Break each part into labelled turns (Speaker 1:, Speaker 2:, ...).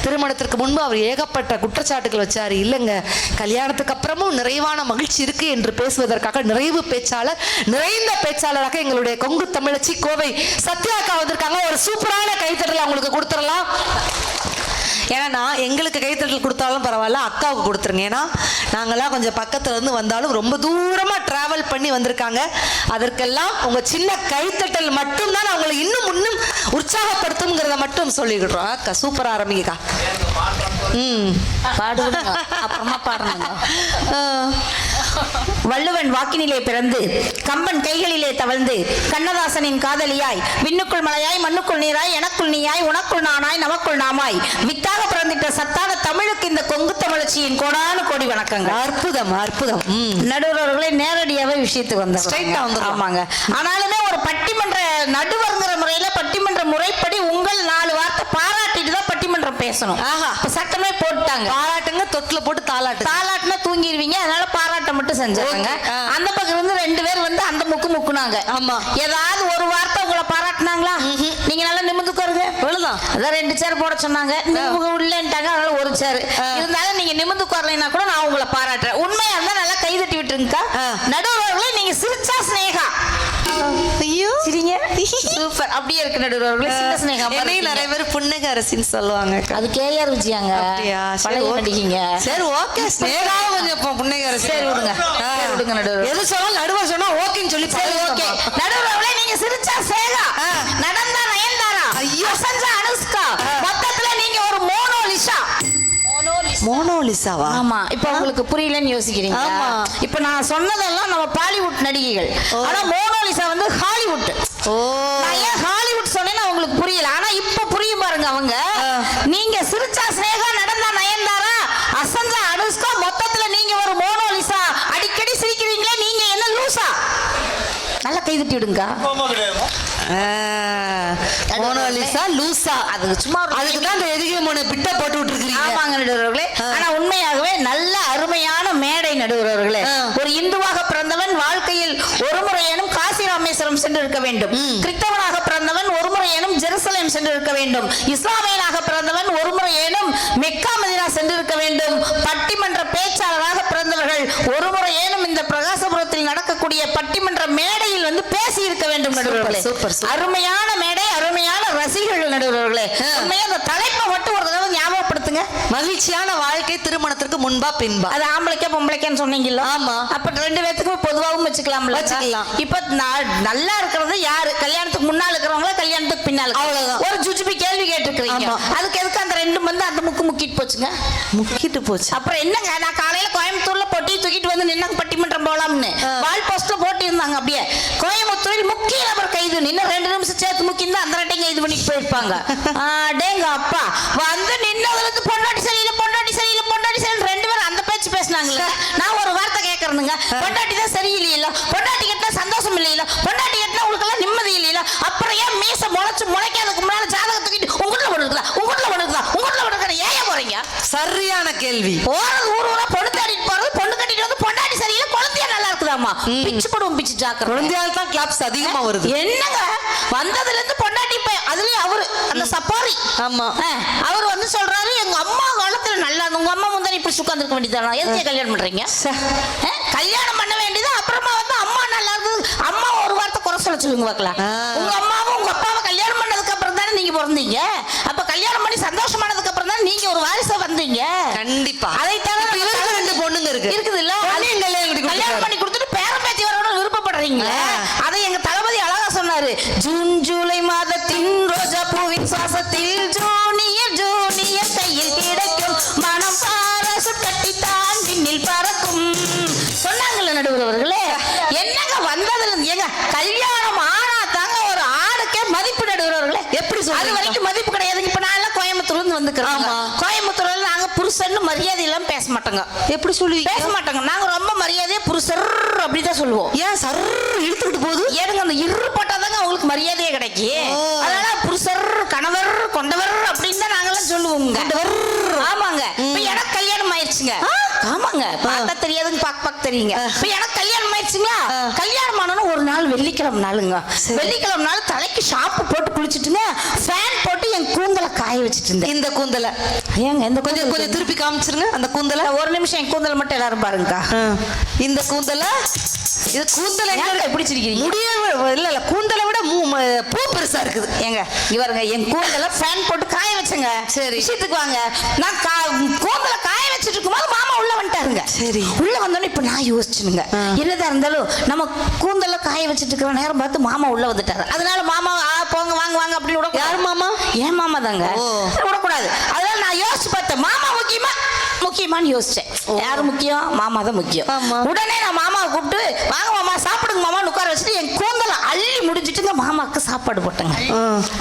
Speaker 1: திருமணத்திற்கு முன்பு அவர் ஏகப்பட்ட குற்றச்சாட்டுகள் வச்சாரு. இல்லைங்க, கல்யாணத்துக்கு அப்புறமும் நிறைவான மகிழ்ச்சி இருக்கு என்று பேசுவதற்காக நிறைவு பேச்சாளர், நிறைந்த பேச்சாளராக எங்களுடைய கொங்கு தமிழச்சி கோவை சத்யாக்கா வந்திருக்காங்க. ஒரு சூப்பரான கைத்தட்டல் அவங்களுக்கு கொடுத்துடலாம். ஏன்னா நான் எங்களுக்கு கைத்தட்டல் கொடுத்தாலும் பரவாயில்ல, அக்காவுக்கு கொடுத்துருங்க. ஏன்னா நாங்கள்லாம் கொஞ்சம் பக்கத்துல இருந்து வந்தாலும் ரொம்ப தூரமாக டிராவல் பண்ணி வந்திருக்காங்க. அதற்கெல்லாம் உங்கள் சின்ன கைத்தட்டல் மட்டும்தான் அவங்களை இன்னும் உற்சாகப்படுத்துங்கிறத மட்டும் சொல்லிக்கிட்டோம். அக்கா சூப்பராக ஆரம்பிக்கா.
Speaker 2: பாடுங்க, அப்புறமா பாடுங்க. வள்ளுவன் வாக்கினிலே பிறந்து கம்பன் கைகளிலே தவழ்ந்து கண்ணதாசனின் காதலியாய் விண்ணுக்குள் மலையாய் மண்ணுக்குள் நீராய் எனக்குள் நீயாய் உனக்குள் நானாய் நமக்குள் நாமாய் வித்தாக பிறந்திட்ட சத்தான தமிழுக்கு இந்த கொங்கு தமிழச்சியின் கோடானு கோடி வணக்கங்கள்.
Speaker 1: அற்புதம் அற்புதம்.
Speaker 2: நடுவர்களே நேரடியாவே விஷயத்துக்கு வந்தாங்க. ஆமாங்க. ஆனாலுமே ஒரு பட்டிமன்ற நடுவர்ங்கிற முறையில பட்டிமன்ற முறைப்படி உங்கள் 4 வார்த்தை பாராட்டிட்டு தான் பட்டிமன்றம் பேசணும்.
Speaker 1: ஆஹா,
Speaker 2: சட்டமே போட்டுட்டாங்க.
Speaker 1: பாராட்டுங்க, தொட்டில போட்டு
Speaker 2: தாலாட்டுனா தூங்கிடுவீங்க, அதனால பாராட்ட மட்டும் செஞ்சாங்க. அந்த பக்கம் இருந்து 2 பேர் வந்து அந்த முக்குனாங்க.
Speaker 1: ஆமா, ஏதாவது
Speaker 2: ஒரு வார்த்தை உங்களை பாராட்டினாங்களா? நீங்க நல்லா நிமிந்துக்கோருங்க, அவ்வளவுதான். அதான் 2 சேர் போட சொன்னாங்க, உள்ளேன்ட்டாங்க, அதனால 1 சேர். இருந்தாலும் நீங்க நிமிந்துக்கோரலைன்னா கூட நான் உங்களை பாராட்டுறேன். உண்மையா இருந்தா நல்லா கை தட்டி விட்டுருங்கக்கா. நடுவர்களே நீங்க சிரிச்சா ஸ்னேகா.
Speaker 1: ஐயோ
Speaker 2: சரிங்க, சூப்பர். அப்படியே இருக்கு நடுவர்களே. சின்ன ஸ்னேகா
Speaker 1: நிறைய பேர் புன்னக அரசின்னு சொல்லுவாங்க.
Speaker 2: அது கேஆர் விஜயாங்க. பழைய நடிகைங்க.
Speaker 1: சரி ஓகே, ஸ்னேகா கொஞ்சம் புன்னக அரசி.
Speaker 2: சரி விடுங்க நடுவர்.
Speaker 1: எது சொன்னாலும் நடுவர் சொன்னா ஓகேன்னு சொல்லி.
Speaker 2: சரி ஓகே. நடுவர்களே நீங்க சிரிச்சா சேகா, நடந்தா நயன்தாரா, ஐயோ சஞ்சா அனுஷ்கா, மொத்தத்துல நீங்க ஒரு மோனோலிசா.
Speaker 1: மோனோலிசாவா?
Speaker 2: ஆமா. இப்ப உங்களுக்கு புரியலன்னு யோசிக்கிறீங்க. இப்ப நான் சொன்னதெல்லாம் நம்ம பாலிவுட் நடிகைகள். ஆனா மோனோலிசா வந்து ஹாலிவுட். நான் ஏன் ஹாலிவுட் சொன்னேன்னு உங்களுக்கு புரியல. ஆனா இப்ப புரியும் பாருங்க. அவங்க நீங்க சிரிச்சா ஸ்னேகா, நடந்தா நயன்தாரா, அசஞ்சா அனுஷ்கா, மொத்தத்துல நீங்க ஒரு மோனோலிசா. அடிக்கடி சிரிக்கிறீங்களே, நீங்க என்ன லூசா? நல்லா கை தட்டி விடுங்க.
Speaker 1: மோனோலிசா லூசா, அது சும்மா அதுக்கு தான் அந்த எதுகை மோன பிட்ட போட்டு விட்டுருக்கீங்க.
Speaker 2: ஆமாங்க நடுவர்களே. ஆனா உண்மையாகவே நல்ல அருமையான மேடை நடுவர்களே. ஒரு இந்துவாக பிறந்தவன் வாழ்க்கையில் ஒரு முறையேனும் காசி ராமேஸ்வரம் சென்று இருக்க வேண்டும். கிறிஸ்தவனாக பிறந்தவன் ஒரு முறையேனும் ஜெருசலேம் சென்று இருக்க வேண்டும். இஸ்லாமியனாக பிறந்தவன் ஒரு முறையேனும் மெக்கா மதீனா சென்று இருக்க வேண்டும். பட்டிமன்ற பேச்சாளராக பிறந்தவர்கள் ஒரு முறையேனும் இந்த பிரகாசபுரத்தில் நடக்கக்கூடிய பட்டிமன்ற மேடையில் வந்து பேசி இருக்க வேண்டும் நடுவர்களே. அருமையான மேடை, அருமையான ரசிகர்கள் நடுவர்களே. உண்மையா அந்த தலைப்பை மட்டும் ஒரு தடவை ஞாபகப்படுத்துங்க.
Speaker 1: மகிழ்ச்சியான வாழ்க்கை திருமணத்திற்கு முன்பா பின்பா.
Speaker 2: அது ஆம்பளைக்கா பொம்பளைக்கான்னு சொன்னீங்கல்ல?
Speaker 1: ஆமா.
Speaker 2: அப்ப 2 பேத்துக்கும் பொதுவாகவும் வச்சுக்கலாம்ல?
Speaker 1: வச்சுக்கலாம்.
Speaker 2: இப்ப நல்லா இருக்கிறது யாரு? கல்யாணத்துக்கு முன்னால இருக்கிறவங்களா, கல்யாணத்துக்கு பின்னால?
Speaker 1: அவ்வளவுதான்.
Speaker 2: ஒரு ஜுஜுபி கேள்வி கேட்டுக்கிறீங்க. அதுக்கு எதுக்கு அந்த 2 வந்து அந்த முக்கிட்டு போச்சுங்க?
Speaker 1: முக்கிட்டு போச்சு.
Speaker 2: அப்புறம் என்னங்க, நான் காலையில கோயம்புத்தூர்ல பொட்டி தூக்கிட்டு வந்து நின்னாங்க பட்டிமன்றம் போலாம்னு வால் போஸ்ட்ல போட்டு இருந்தாங்க. அப்படியே கோயம்புத்தூரில் முக்கிய நபர் கைது, இன்னும் 2 நிமிஷம் சேர்த்து முக்கியம் அந்த 2 கைது பண்ணிட்டு போயிருப்பாங்க. டேங்க அப்பா வந்து நின்னதுல இருந்து பொண்டாட்டி சரியில்லை 2 பேரும் அந்த பேச்சு பேசினாங்கல்ல. நான் ஒரு வார்த்தை கேட்கறேனுங்க, பொண்டாட்டி தான் சரியில்லையில, பொண்டாட்டி கிட்ட சந்தோஷம் இல்லையில, பொண்டாட்டி கிட்ட உங்களுக்கு எல்லாம் நிம்மதி இல்லையில, அப்புறம் ஏன் மீச முளைக்காததுக்கு முன்னால ஜாதகம் தூக்கிட்டு உங்கள்ல ஒண்ணுக்குதா ஏன் போறீங்க?
Speaker 1: சரியான கேள்வி.
Speaker 2: போறது ஊரா பொண்ணு தேடிட்டு போறது, பொண்ணு கட்டிட்டு வந்து பொண்டாட்டி சரியில்லை, குழந்தையா நல்லா இருக்குதாமா, பிச்சு போடுவோம் பிச்சு ஜாக்கிரதை.
Speaker 1: குழந்தையால தான் கிளாப்ஸ் அதிகமா வருது.
Speaker 2: என்னங்க வந்ததுல இருந்து பொண்டாட்டி அதுலயும் அவரு அந்த சப்பாரி.
Speaker 1: ஆமா.
Speaker 2: அவர் வந்து சொல்றாரு, எங்க அம்மா காலத்துல நல்லா, உங்க அம்மா முந்தானே இப்படி உட்கார்ந்துருக்க வேண்டியதானா? எதுக்கு கல்யாணம் பண்றீங்க? கல்யாணம் பண்ண வேண்டியது. அப்புறமா வந்து அம்மா நல்லா இருந்தது, அம்மா ஒரு வார்த்தை குறை சொல்லுங்க பார்க்கலாம். உங்க அம்மாவும் உங்க அப்பாவும் கல்யாணம் பண்ணதுக்கு அப்புறம் தானே நீங்க பிறந்தீங்க. அப்ப கல்யாணம் பண்ணி சந்தோஷமானதுக்கு அப்புறம் தான் நீங்க ஒரு வாரிசா வந்தீங்க.
Speaker 1: கண்டிப்பா.
Speaker 2: அதை தவிர
Speaker 1: 2 பொண்ணுங்க இருக்குது இல்ல,
Speaker 2: கல்யாணம் பண்ணி கொடுத்துட்டு பேரம் பேத்தி வரணும்னு விருப்பப்படுறீங்களா? அதை எங்க தளபதி அழகா சொன்னாரு. ஜூன் ஜூலை மாதத்தின் ரோஜா பூவின் சுவாசத்தில் ஜூனியர் கையில் கிடைக்கும் மனம் பாரசு கட்டி தான் விண்ணில் பறக்கும் சொன்னாங்கல்ல நடுவர்களே. என்னங்க வந்ததுல இருந்து ஏங்க கல்யாணம் ஆனா தாங்க ஒரு ஆளுக்கே மதிப்பு நடுவர்களே. எப்படி அது வரைக்கும் மதிப்பு கிடையாது. இப்ப நான் எல்லாம் கோயம்புத்தூர்ல இருந்து வந்துக்கிறோம். கோயம்புத்தூர்ல நாங்க புருஷன்னு மரியாதை எல்லாம் பேச மாட்டோங்க.
Speaker 1: எப்படி சொல்லி
Speaker 2: பேச மாட்டாங்க. நாங்க ரொம்ப மரியாதையா புருஷர் அப்படிதான் சொல்லுவோம்.
Speaker 1: ஏன் சர் இழுத்துக்கிட்டு போகுது?
Speaker 2: ஏனுங்க அந்த இரு போட்டாதாங்க அவங்களுக்கு மரியாதையே கிடைக்கும். அதனால புருஷர் கணவர் கொண்டவர் அப்படின்னு தான் நாங்கெல்லாம் சொல்லுவோம். ஆமாங்க. இப்ப எனக்கு கல்யாணம் ஆயிடுச்சுங்க. ஆமாங்க. பார்த்தா தெரியாதுங்க, பாக்க தெரியுங்க. இப்ப எனக்கு கல்யாணம் ஆயிடுச்சுங்க. கல்யாணம் ஆனோன்னு ஒரு நாள் வெள்ளிக்கிழமை நாளுங்க. வெள்ளிக்கிழமை நாள் தலைக்கு ஷாம்பு போட்டு குளிச்சுட்டுங்க, ஃபேன் போட்டு என் கூந்தலை காய வச்சுட்டு இருந்தேன்.
Speaker 1: இந்த கூந்தலை
Speaker 2: ஏங்க இந்த
Speaker 1: கொஞ்சம் கொஞ்சம் திருப்பி காமிச்சிருங்க அந்த கூந்தலை.
Speaker 2: ஒரு நிமிஷம் என் கூந்தல் மட்டும் எல்லாரும் பாருங்கக்கா.
Speaker 1: இந்த கூந்தலை, இது கூந்தலை
Speaker 2: எப்படி சிரிக்கிறீங்க?
Speaker 1: முடிய இல்ல கூந்தலை விட பூ பெருசா இருக்குது.
Speaker 2: ஏங்க இங்க பாருங்க, என் கூந்தலை ஃபேன் போட்டு காய வச்சுங்க.
Speaker 1: சரி.
Speaker 2: விஷயத்துக்கு வாங்க. நான் கூந்தலை காய வச்சுட்டு இருக்கும்போது மாமா உள்ள வந்துட்டாருங்க.
Speaker 1: சரி.
Speaker 2: உள்ள வந்தோடனே இப்ப நான் யோசிச்சுனுங்க, என்னதான் இருந்தாலும் நம்ம கூந்தலை காய வச்சுட்டு இருக்கிற நேரம் பார்த்து மாமா உள்ள வந்துட்டாரு. அதனால மாமா போங்க வாங்க வாங்க அப்படின்னு விட.
Speaker 1: யார் மாமா?
Speaker 2: ஏன் மாமா தாங்க. விடக்கூடாது. அதனால நான் யோசிச்சு பார்த்தேன், மாமா முக்கியமான்னு யோசிச்சேன். யாரு முக்கியம்? மாமா தான் முக்கியம். உடனே நான் மாமாவை கூப்பிட்டு வாங்க மாமா சாப்பிடுங்க மாமா உட்கார வச்சுட்டு என் கூந்தலை அள்ளி முடிஞ்சிட்டு மாமாவுக்கு சாப்பாடு போட்டேங்க.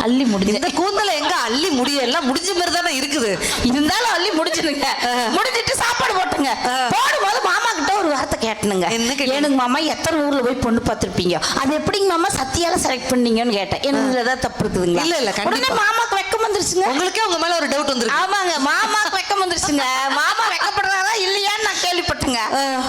Speaker 2: அள்ளி முடிஞ்சு.
Speaker 1: இந்த கூந்தலை எங்க அள்ளி முடிய எல்லாம் முடிஞ்ச மாதிரி தானே இருக்குது.
Speaker 2: இருந்தாலும் அள்ளி முடிச்சுனுங்க. முடிஞ்சிட்டு சாப்பாடு போட்டுங்க. போடும்போது மாமா கிட்ட ஒரு வார்த்தை கேட்டனுங்க. எனக்கு மாமா எத்தனை ஊர்ல போய் பொண்ணு பார்த்திருப்பீங்க, அது எப்படிங்க மாமா சத்தியால செலக்ட் பண்ணீங்கன்னு கேட்டேன். எனக்கு ஏதாவது தப்பு இருக்குதுங்க?
Speaker 1: இல்ல இல்ல
Speaker 2: உடனே மாமாக்கு வெக்கம் வந்துருச்சுங்க.
Speaker 1: உங்களுக்கே உங்க மேல ஒரு டவுட் வந்துருக்கு.
Speaker 2: ஆமாங்க, மாமாக்கு வெக்கம் வந்துருச்சுங்க. மாமா வெக்கப்படுறாரா இல்லையான்னு நான் கேள்விப்பட்டேங்க.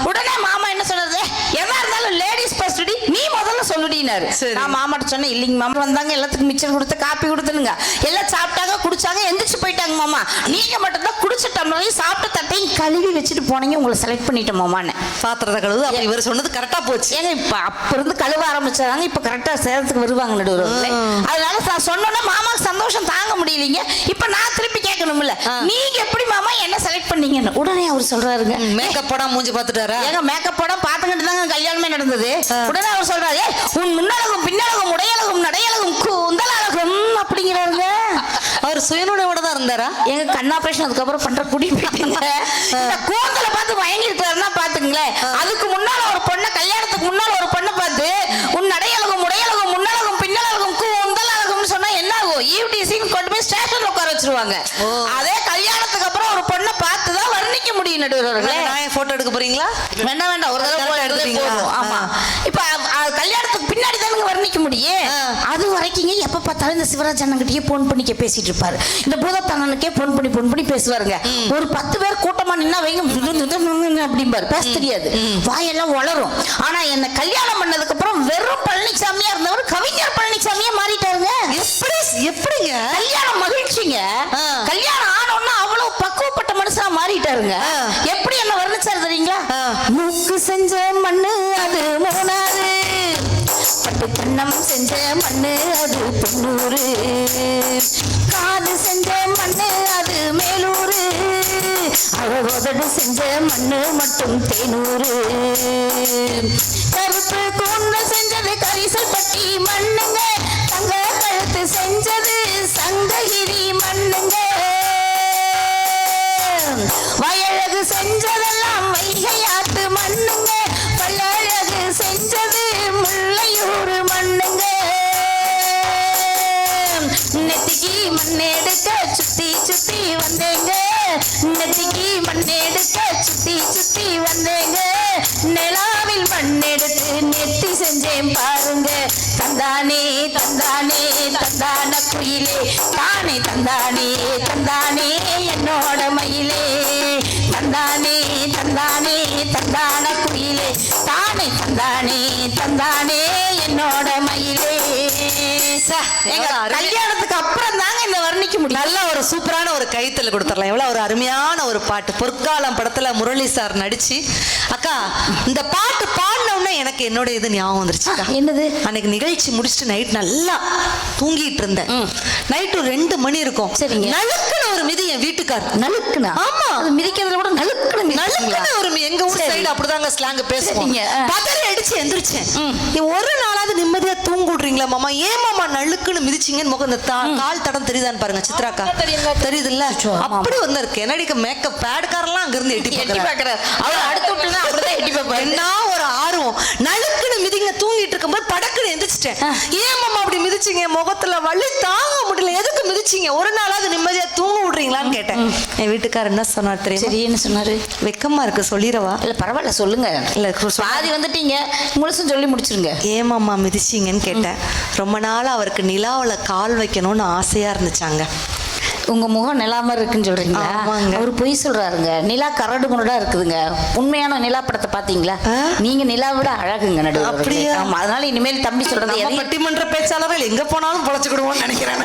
Speaker 2: உடனே மாமா என்ன சொன்னது, எதா இருந்தாலும் லேடிஸ் ஃபர்ஸ்ட் டி, நீ முதல்ல சொல்லுடினாரு. நான் மாமாட்ட சொன்னேன், இல்லைங்க மாமா வந்தாங்க எல்லாத்துக்கும் மிச்சம் கொடுத்து காப்பி கொடுத்துனுங்க, எல்லாம் சாப்பிட்டாங்க குடிச்சாங்க எந்திரிச்சு போயிட்டாங்க மாமா, நீங்க மட்டும் தான் குடிச்ச டம்ளரையும் சாப்பிட்ட தட்டையும் கழுவி வச்சுட்டு போனீங்க, உங்களை செலக்ட் பண்ணிட்டேன் மாமான்னு.
Speaker 1: பாத்திரத்தை கழுவு. அப்ப இவர் சொன்னது கரெக்டா போச்சு.
Speaker 2: ஏங்க இப்ப அப்ப இருந்து கழுவ ஆரம்பிச்சாங்க, இப்ப கரெக்டா சேரத்துக்கு வருவாங்க நடுவர்களே. அதனால நான் சொன்னோன்னா மாமாக்கு சந்தோஷம் தாங்க முடியலீங்க. இப்ப நான் திருப்பி கேட்கணும்ல, நீங்க எப்படி மாமா என்ன செலக்ட் பண்ணீங்கன்னு. உடனே அவர் சொல்றாருங்க,
Speaker 1: மேக்கப் போடாம மூஞ்சி பாத்துட்டாரா?
Speaker 2: ஏங்க மேக்கப் போட பாத்துக்கிட்டு தாங்க கல்யாணமே நடந்தது. உடனே அவர் சொல்றாரு, உன் முன்னழகும் பின்னழகும் உடையழகும் நடையழகும் கூந்தலழகும் அப்படிங்கிறாருங்க.
Speaker 1: அவர் சுயநுழைவோட தான் இருந்தாரா?
Speaker 2: எங்க கண் ஆபரேஷன் அதுக்கப்புறம் பண்ற குடி போயிட்டீங்க. இந்த கூந்தலை பார்த்து மயங்கி இருக்காருன்னா பாத்துங்களேன். அதுக்கு முன்னால ஒரு பொண்ணை, கல்யாணத்துக்கு முன்னால ஒரு பொண்ணை பார்த்து உன் நடையழகும் உடையழகும் முன்னழகும் பின்னழகும் கூந்தலழகும்னு சொன்னா என்ன ஆகும்? ஈவ்டிசின்னு கொண்டு போய் ஸ்டேஷன்ல உட்கார வச்சிருவாங்க. அதே கல்யாணத்துக்கு அப்புறம் ஒரு பொண்ணை பார்த்து தான் வர்ணிக்க முடியும் நடுவர்களே.
Speaker 1: நான் போட்டோ எடுக்க போறீங்களா?
Speaker 2: வேண்டாம், ஒரு தடவை போதும். ஆமா, இப்ப கல்யாணத்துக்கு பின்னாடி தானுங்க வர்ணிக்க முடியும். அது வரைக்கும் எப்ப பார்த்தாலும் இந்த சிவராஜ் அண்ணன்கிட்டயே போன் பண்ணி பேசிட்டு இருப்பாரு. இந்த பூதத்தண்ணனுக்கே போன் பண்ணி பேசுவாருங்க. ஒரு 10 பேர் கூட்டமா நின்னா வைங்க அப்படிம்பாரு. பேச தெரியாது, வாயெல்லாம் வளரும். ஆனா என்ன கல்யாணம் பண்ணதுக்கு அப்புறம் வெறும் பழனிசாமியா இருந்தவர் கவிஞர் பழனிசாமியா மாறிட்டாருங்க.
Speaker 1: எப்படிங்க?
Speaker 2: கல்யாணம் மகிழ்ச்சிங்க. கல்யாணம் ஆனோன்னா அவ்வளவு பக்குவப்பட்ட மனுஷனா மாறிட்டாருங்க. எப்படி என்ன வர்ணிச்சாரு தெரியுங்களா? மூக்கு செஞ்ச மண்ணு அது மூணாறு, பட்டு கண்ணம் செஞ்ச மண்ணு அது தொண்ணூறு, காது செஞ்ச மண்ணு அது மேலூரு, அழகோதடு செஞ்ச மண்ணு மட்டும் தேனூரு, கருப்பு கூந்தல் செஞ்சது கரிசல் பட்டி மண்ணுங்க, தங்க கழுத்து செஞ்சது சங்ககிரி மண்ணுங்க, வயழகு செஞ்சதெல்லாம் வைகையாத்து மண்ணுங்க, பல்லழகு செஞ்சது முல்லையூர் மண்ணுங்க, நெத்திக்கு மண்ணெடுக்க சுத்தி சுத்தி வந்தேங்க, நெத்திக்கு மண்ணெடுக்க சுத்தி வந்தேங்க, நிலாவில் மண்ணெடுத்து நெத்தி செஞ்சேன் பாருங்க, தந்தானே தந்தானே தந்தான குயிலே, தானே தந்தானே தந்தானே என்னோட மயிலே, தந்தானே தந்தானே தந்தான குயிலே, தானே தந்தானே தந்தானே என்னோட மயிலே. கல்யாணத்துக்கு அப்புறம் தாங்க இந்த வர்ணிக்க முடியும்.
Speaker 1: நல்ல ஒரு சூப்பரான ஒரு கைத்தல் கொடுத்துடலாம். எவ்வளவு ஒரு அருமையான ஒரு பாட்டு. பொற்காலம் படத்துல முரளி சார் நடிச்சு, அக்கா இந்த பாட்டு பாடின உடனே எனக்கு என்னோட இது ஞாபகம் வந்துருச்சு.
Speaker 2: என்னது?
Speaker 1: அன்னைக்கு நிகழ்ச்சி முடிச்சுட்டு நைட் நல்லா தூங்கிட்டு இருந்தேன். நைட்டு 2 மணி இருக்கும்.
Speaker 2: சரிங்க.
Speaker 1: நழுக்குன்னு ஒரு மிதி என் வீட்டுக்கார்.
Speaker 2: நழுக்குனா?
Speaker 1: ஆமா,
Speaker 2: மிதிக்கிறதுல கூட நழுக்குன்னு
Speaker 1: ஒரு எங்க ஊர் சைடு அப்படிதாங்க ஸ்லாங் பேசுவாங்க. பதறி அடிச்சு எந்திரிச்சேன். ஒரு நாளாவது நிம்மதியா தூங்க விடுறீங்களா மாமா? ஏன் மாமா நழுக்குன்னு மிதிச்சிங்கன்னு முகம் இந்த கால் தடம் தெரியுதான்னு பாருங்க. சித்ராக்கா தெரியுது இல்ல? அப்படி வந்து இருக்கு. என்னடிக்க மேக்கப் பேடுக்காரெல்லாம் அங்க இருந்து எட்டி பாக்குறாரு.
Speaker 2: அவர் அடுத்து விட்டுனா அப்படிதான் எட்டி பாப்பாரு.
Speaker 1: என்ன ஒரு ஆர்வம். நழுக்குன்னு மிதிங்க தூங்கிட்டு இருக்கும்போது படக்குன்னு எந்திரிச்சிட்டேன். ஏன் மாமா அப்படி மிதிச்சிங்க? முகத்துல வலி தாங்க முடியல. எதுக்கு மிதிச்சிங்க? ஒரு நாளாவது நிம்மதியா தூங்க விடுறீங்களான்னு கேட்டேன். என் வீட்டுக்காரர் என்ன சொன்னார் தெரியும்?
Speaker 2: சரி, என்ன சொன்னாரு?
Speaker 1: வெக்கமா இருக்கு சொல்லிடவா?
Speaker 2: இல்ல பரவாயில்ல சொல்லுங்க. இல்ல பாதி வந்துட்டீங்க, முழுசும் சொல்லி முடிச்சிருங்க.
Speaker 1: ஏமாம்மா மிதிச்சிங்கன்னு கேட்டேன். ரொம்ப நாள் அவருக்கு நிலாவில் கால் வைக்கணும்னு ஆசையா இருந்துச்சாங்க.
Speaker 2: உங்க முகம் நிலா மாதிரி இருக்குன்னு சொல்றீங்களா?
Speaker 1: ஆமாங்க.
Speaker 2: அவர் பொய் சொல்றாருங்க. நிலா கரடு முரடா இருக்குதுங்க. உண்மையான நிலா படத்தை பாத்தீங்களா? நீங்க நிலா விட அழகுங்க நடுவர்.
Speaker 1: அப்படியா?
Speaker 2: ஆமா, அதனால இனிமேல் தம்பி சொல்றது
Speaker 1: நம்ம
Speaker 2: எதையும்
Speaker 1: பட்டிமன்ற பேச்சாளர்கள் எங்க போனாலும் பொழைச்சுக்கிடுவோம்னு நினைக்கிறேன்.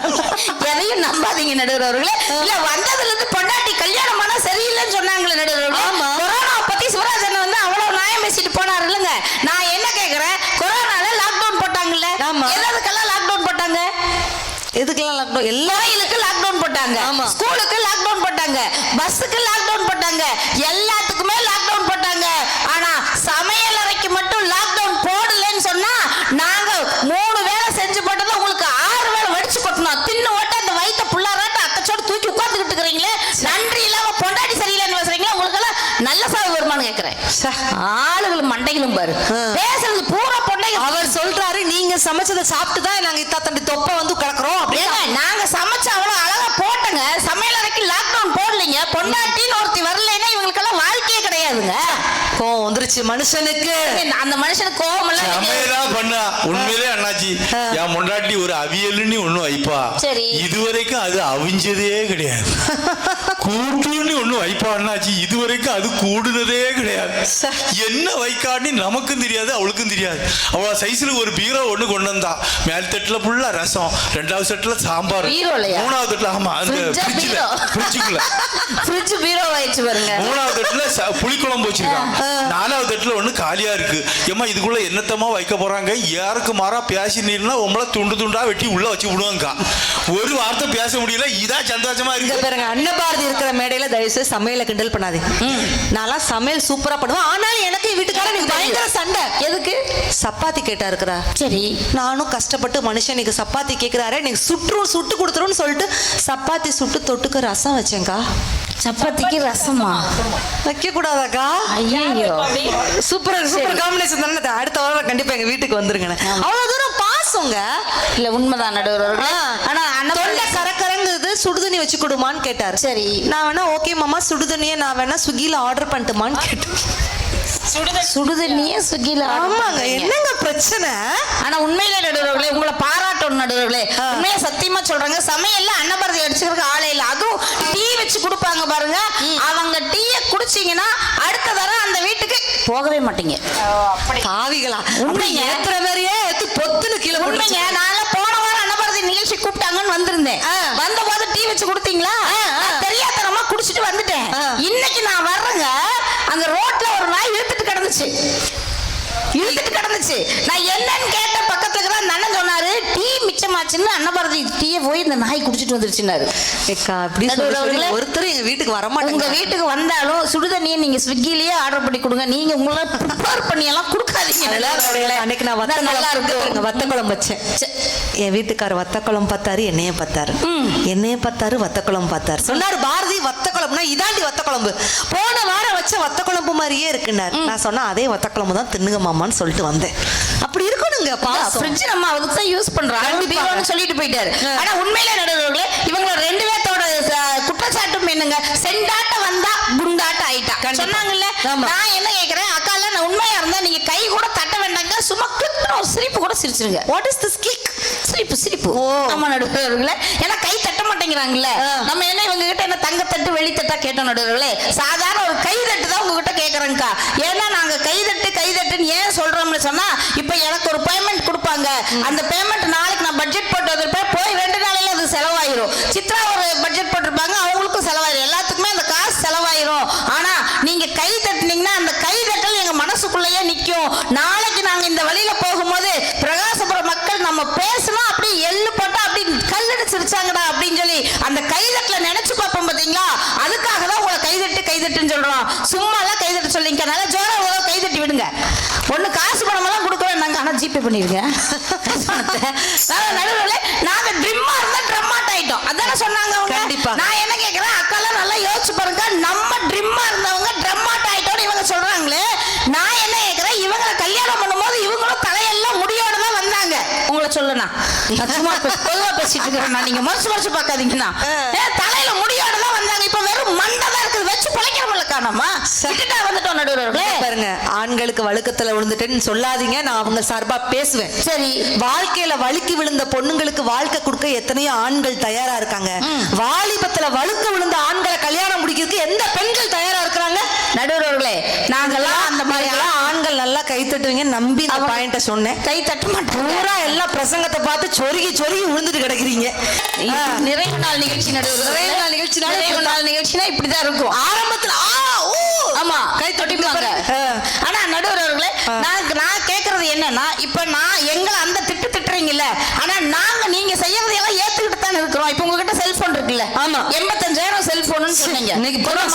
Speaker 2: எதையும் நம்பாதீங்க நடுவர் அவர்களே. இல்ல வந்ததுல இருந்து பொண்டாட்டி கல்யாணம் ஆனா சரியில்லைன்னு சொன்னாங்களே நடுவர் அவர்களே.
Speaker 1: ஆமா.
Speaker 2: கொரோனா பத்தி சிவராஜன் வந்து அவ்வளவு நியாயம் பேசிட்டு போனாரு இல்லங்க. நான் என்ன கேக்குறேன், கொரோனால லாக்டவுன் போட்டாங்கல்ல,
Speaker 1: ஆமா.
Speaker 2: எல்லாத்துக்கெல்லாம் லாக்டவுன் போட்டாங்க.
Speaker 1: எதுக்கெல்லாம் லாக்டவுன்? எல்லா
Speaker 2: கோயிலுக்கு லாக்டவுன் போட்டாங்க,
Speaker 1: ஆமா.
Speaker 2: ஸ்கூலுக்கு லாக்டவுன் போட்டாங்க, பஸ்ஸுக்கு லாக்டவுன் போட்டாங்க, எல்லாத்துக்குமே லாக்டவுன் போட்டாங்க. ஆனா சமையல் அறைக்கு மட்டும் லாக்டவுன் போடலன்னு சொன்னா நாங்க 3 வேளை செஞ்சு போட்டதை உங்களுக்கு 6 வேளை வடிச்சு கொட்டணும். தின்னு ஓட்ட அந்த வயிற்ற புள்ளாராட்ட அக்கச்சோடு தூக்கி உட்கார்ந்துகிட்டு இருக்கிறீங்களே, நன்றி இல்லாம பொண்டாட்டி சரியில்லைன்னு பேசுறீங்களா? உங்களுக்கு எல்லாம் நல்ல சாவு வருமானு கேக்குறேன். ஆளுகளும் மண்டைகளும் பாரு, பேசுறது பூரா பொண்டைங்க.
Speaker 1: அவர் சொல்றாரு நீங்க சமைச்சதை சாப்பிட்டு தான் நாங்க இத்தாத்தண்டி தொப்ப வந்து கிடக்குறோம்.
Speaker 2: ஏங்க, நாங்க சமைச்ச அவ்வளவு அழகா போட்டங்க, சமையல் அறைக்கு லாக்டவுன் போடலீங்க. பொண்டாட்டின்னு ஒருத்தி வரலைன்னா இவங்களுக்கெல்லாம் வாழ்க்கையே கிடையாதுங்க.
Speaker 1: கோவம் வந்துருச்சு மனுஷனுக்கு.
Speaker 2: அந்த மனுஷனுக்கு கோவம் எல்லாம்
Speaker 3: சமையலா பண்ணா உண்மையிலே அண்ணாச்சி, என் முன்னாடி ஒரு அவியல்னு ஒண்ணு வைப்பா.
Speaker 2: சரி.
Speaker 3: இதுவரைக்கும் அது அவிஞ்சதே கிடையாது. கூட்டுன்னு ஒண்ணு வைப்பா அண்ணாச்சி, இதுவரைக்கும் அது கூடுனதே கிடையாது. என்ன வைக்கான்னு நமக்கும் தெரியாது, அவளுக்கும் தெரியாது. அவள சைஸ்ல ஒரு பீரோ ஒண்ணு கொண்டு வந்தா. மேல் தட்டுல ஃபுல்லா ரசம், 2வது செட்ல சாம்பார்,
Speaker 2: பீரோலையா?
Speaker 3: 3வது தட்டுல ஆமா அந்த ஃப்ரிட்ஜுக்குள்ள
Speaker 2: ஃப்ரிட்ஜ் பீரோ ஆயிடுச்சு பாருங்க.
Speaker 3: 3வது தட்டுல புளிக்குழம்பு வச்சிருக்கான். 4வது தட்டுல ஒண்ணு காலியா இருக்கு. ஏமா இதுக்குள்ள என்னத்தமா வைக்க போறாங்க? யாருக்கு மாறா பேசினீர்னா உங்களை துண்டு துண்டா வெட்டி உள்ள வச்சு விடுவாங்க. ஒரு வார்த்தை பேச முடியல. இதா சந்தோஷமா இருக்கு
Speaker 1: பாருங்க. அன்னபாரதி இருக்கிற மேடையில தயவுசெய்து சமையலை கிண்டல் பண்ணாதே. நான்லாம் சமையல் சூப்பரா பண்ணுவேன். ஆனாலும் எனக்கு வீட்டுக்காரன் எனக்கு பயங்கர சண்டை.
Speaker 2: எதுக்கு?
Speaker 1: சப்பாத்தி கேட்டா இருக்கிறா.
Speaker 2: சரி,
Speaker 1: நானும் கஷ்டப்பட்டு மனுஷன் நீங்க சப்பாத்தி கேட்கிறாரு, எனக்கு சுட்டு கொடுத்துருன்னு சொல்லிட்டு சப்பாத்தி சுட்டு தொட்டுக்க ரசம் வச்சேங்க்கா.
Speaker 2: சப்பாத்திக்கு ரசமா?
Speaker 1: வைக்க கூடாதாக்கா?
Speaker 2: ஐயோ,
Speaker 1: சூப்பர் காம்பினேஷன் தானே. அடுத்த வாரம் கண்டிப்பா எங்க வீட்டுக்கு வந்துருங்க. அவ்வளவு தூரம் பாசங்க.
Speaker 2: இல்ல உண்மைதான் நடுவர். ஆனா
Speaker 1: தொண்டை கரங்குது, சுடுதண்ணி வச்சு கொடுமான்னு கேட்டாரு.
Speaker 2: சரி,
Speaker 1: நான் வேணா ஓகே மாமா சுடுதண்ணியே நான் வேணா ஸ்விக்கில ஆர்டர் பண்ணிட்டுமான்னு கேட்டேன்.
Speaker 2: சுடுதண்ணியே ஸ்விக்கில?
Speaker 1: ஆமாங்க. என்னங்க பிரச்சனை?
Speaker 2: ஆனா உண்மையில நடுவர்களே, உங்களை பாராட்டணும் நடுவர்களே. உண்மையா சத்தியமா சொல்றாங்க, சமையல்ல அன்னபாரதி அடிச்சுக்கிறதுக்கு ஆளே இல்ல. அதுவும் டீ வச்சு கொடுப்பாங்க பாருங்க, அவங்க டீயை குடிச்சீங்கன்னா அடுத்த தரம் அந்த வீட்டுக்கு போகவே மாட்டீங்க.
Speaker 1: பாவிகளா?
Speaker 2: உண்மைங்க.
Speaker 1: ஏத்துற மாதிரியே பொத்துன்னு கீழே
Speaker 2: உண்மைங்க. நான் போன வாரம் அன்னபாரதி நிகழ்ச்சி கூப்பிட்டாங்கன்னு வந்திருந்தேன். வந்த போது டீ வச்சு கொடுத்தீங்களா? தெரியாதனமா குடிச்சிட்டு வந்துட்டேன். இன்னைக்கு நான் வர்றேங்க, அந்த ரோட்ல ஒரு நாய் இழுத்துட்டு கிடந்துச்சு. நான் என்னன்னு கேட்ட பக்கத்துல இருக்கிற அந்த அண்ணன் சொன்னாரு, டீ மிச்சமாச்சுன்னு அன்னபாரதி டீயை போய் இந்த நாய் குடிச்சிட்டு வந்துருச்சுன்னாரு.
Speaker 1: ஒருத்தர் எங்க வீட்டுக்கு வர மாட்டாங்க.
Speaker 2: உங்க வீட்டுக்கு வந்தாலும் சுடுதண்ணியை நீங்க ஸ்விக்கிலேயே ஆர்டர் பண்ணி கொடுங்க. நீங்க உங்களை ப்ரிப்பேர் பண்ணி எல்லாம் கொடுக்காதீங்க.
Speaker 1: அன்னைக்கு நான் வத்த குழம்பு வச்சேன். என் வீட்டுக்காரர் வத்த குழம்பு பார்த்தாரு, என்னைய பார்த்தாரு, வத்த குழம்பு பார்த்தாரு. சொன்னாரு பாரதி வத்த குழம்புனா இதாண்டி வத்த குழம்பு, போன வாரம் வச்ச வத்த குழம்பு மாதிரியே இருக்குன்னாரு. நான் சொன்னா அதே வத்த குழம்பு தான் தின்னுங்க மாமான்னு சொல்லிட்டு வந்தேன். அப்படி இருக்கணுங்க.
Speaker 2: ஃப்ரிட்ஜ் நம்ம அதுக்கு தான் யூஸ் பண்றோம் பீரோன்னு சொல்லிட்டு போயிட்டாரு. ஆனா உண்மையில நடுவர்களே, இவங்க 2 பேர்த்தோட குற்றச்சாட்டும் என்னங்க, செண்டாட்ட வந்தா குண்டாட்ட ஆயிட்டா சொன்னாங்கல்ல. நான் என்ன கேக்குறேன், அக்கால நான் உண்மையா இருந்தா நீங்க கை கூட தட்ட வேண்டாங்க, சும்மா கிளிக்னு ஒரு சிரிப்பு கூட சிரிச்சிருங்க.
Speaker 1: What is this click?
Speaker 2: சிரிப்பு. ஆமா நடுவர்களே, ஏன்னா கை தட்ட மாட்டேங்கிறாங்கல்ல. நம்ம என்ன இவங்க கிட்ட என்ன தங்க தட்டு வெளி தட்டா கேட்டோம் நடுவர்களே, சாதாரண ஒரு கை தட்டு தான் உங்ககிட்ட கேக்குறேங்கக்கா. ஏன்னா நாங்க கை தட்டுன்னு ஏன் சொல்றோம்னு சொன்னா, இப்ப எனக்கு ஒரு பேமெண்ட் கொடுப்பாங்க, அந்த பேமெண்ட் நாளைக்கு நான் பட்ஜெட் போட்டு வந்திருப்பேன், போய் 2 நாளையில அது செலவாயிரும். சித்ரா ஒரு பட்ஜெட் போட்டிருப்பாங்க, அவங்களுக்கும் செலவாயிரும், எல்லாத்துக்குமே அந்த காசு செலவாயிரும். ஆனா நீங்க கை தட்டுனீங்கன்னா அந்த கை தட்டல் எங்க மனசுக்குள்ளேயே நிக்கும். நாளைக்கு நாங்க இந்த வழியில போகும்போது பிரகாசபுரம் மக்கள் நம்ம பேசணும், அப்படி எள்ளு போட்டா அப்படி கல்லுன்னு சிரிச்சாங்கடா அப்படின்னு சொல்லி அந்த கைதட்டல நினைச்சு பார்ப்போம் பாத்தீங்களா. அதுக்காக தான் உங்களை கைதட்டுன்னு சொல்றோம். சும்மா எல்லாம் கைதட்ட சொல்லிங்க, நல்லா ஜோரா கைதட்டி விடுங்க. ஒண்ணு காசு பணம் எல்லாம் கொடுக்க வேண்டாங்க, ஆனா ஜிபே பண்ணிருங்க. நடுவுல நாங்க ட்ரிம்மா இருந்தா ட்ரம்மாட் ஆயிட்டோம், அதான சொன்னாங்க அவங்க.
Speaker 1: கண்டிப்பா.
Speaker 2: நான் என்ன கேக்குறேன், அக்காலாம் நல்லா யோசிச்சு பாருங்க, நம்ம ட்ரிம்மா இருந்தவங்க ட்ரம்மாட் ஆயிட்டோம்னு இவங்க சொல்றாங்களே. நான் என்ன கேக்குறேன், இவங்க கல்யாணம் பண்ணும்போது இவங்களும் தலையெல்லாம் முடியோட தான் வந்தாங்க. உங்களை சொல்லணும், சும்மா பொதுவா பேசிட்டு இருக்கிறேன், நீங்க மறுச்சு பார்க்காதீங்கன்னா தலையில முடியோட தான் வந்தாங்க. இப்ப வெறும் மண்டை தான் இருக்குது, வச்சு பிழைக்கிறவங்களுக்கா காணோமா விட்டுட்டா வந்துட்டோம் நடுவர்களே.
Speaker 1: பாருங்க, ஆண்களுக்கு வழுக்கத்துல விழுந்துட்டேன்னு சொல்லாதீங்க, நான் அவங்க சார்பா பேசுவேன்.
Speaker 2: சரி,
Speaker 1: வாழ்க்கையில வழுக்கி விழுந்த பொண்ணுங்களுக்கு வாழ்க்கை கொடுக்க எத்தனையோ ஆண்கள் தயாரா இருக்காங்க. வாலிபத்துல வழுக்க விழுந்த ஆண்களை கல்யாணம் முடிக்கிறதுக்கு எந்த பெண்கள் தயாரா இருக்கிறாங்க?
Speaker 2: நடுவர்களே, நாங்கெல்லாம் அந்த மாதிரி
Speaker 1: ஆண்கள் நல்லா கை தட்டுவீங்க நம்பி இந்த பாயிண்ட சொன்னேன்.
Speaker 2: கை தட்ட மாட்டோம்.
Speaker 1: பூரா எல்லா பிரசங்கத்தை பார்த்து சொருகி சொருகி விழுந்துட்டு கிடக்குறீங்க.
Speaker 2: நிறைவு நாள் நிகழ்ச்சி
Speaker 1: நிறைவு நாள் நிகழ்ச்சினால
Speaker 2: நிறைவு நாள் நிகழ்ச்சினா இப்படிதான் இருக்கும்.
Speaker 1: ஆரம்பத்துல
Speaker 2: ஆமா,
Speaker 1: கை தொட்டிப்பாங்க.
Speaker 2: ஆனா நடுவர்களே, நான் கேக்குறது என்னன்னா, இப்ப நான் எங்களை அந்த திட்டுறீங்கல்ல, ஆனா நாங்க நீங்க செய்யறதையெல்லாம் ஏத்துக்கிட்டு தான் இருக்கிறோம். இப்ப உங்ககிட்ட செல்போன் இருக்குல்ல,
Speaker 1: ஆமா,
Speaker 2: 85,000 செல்போன் சொன்னீங்க.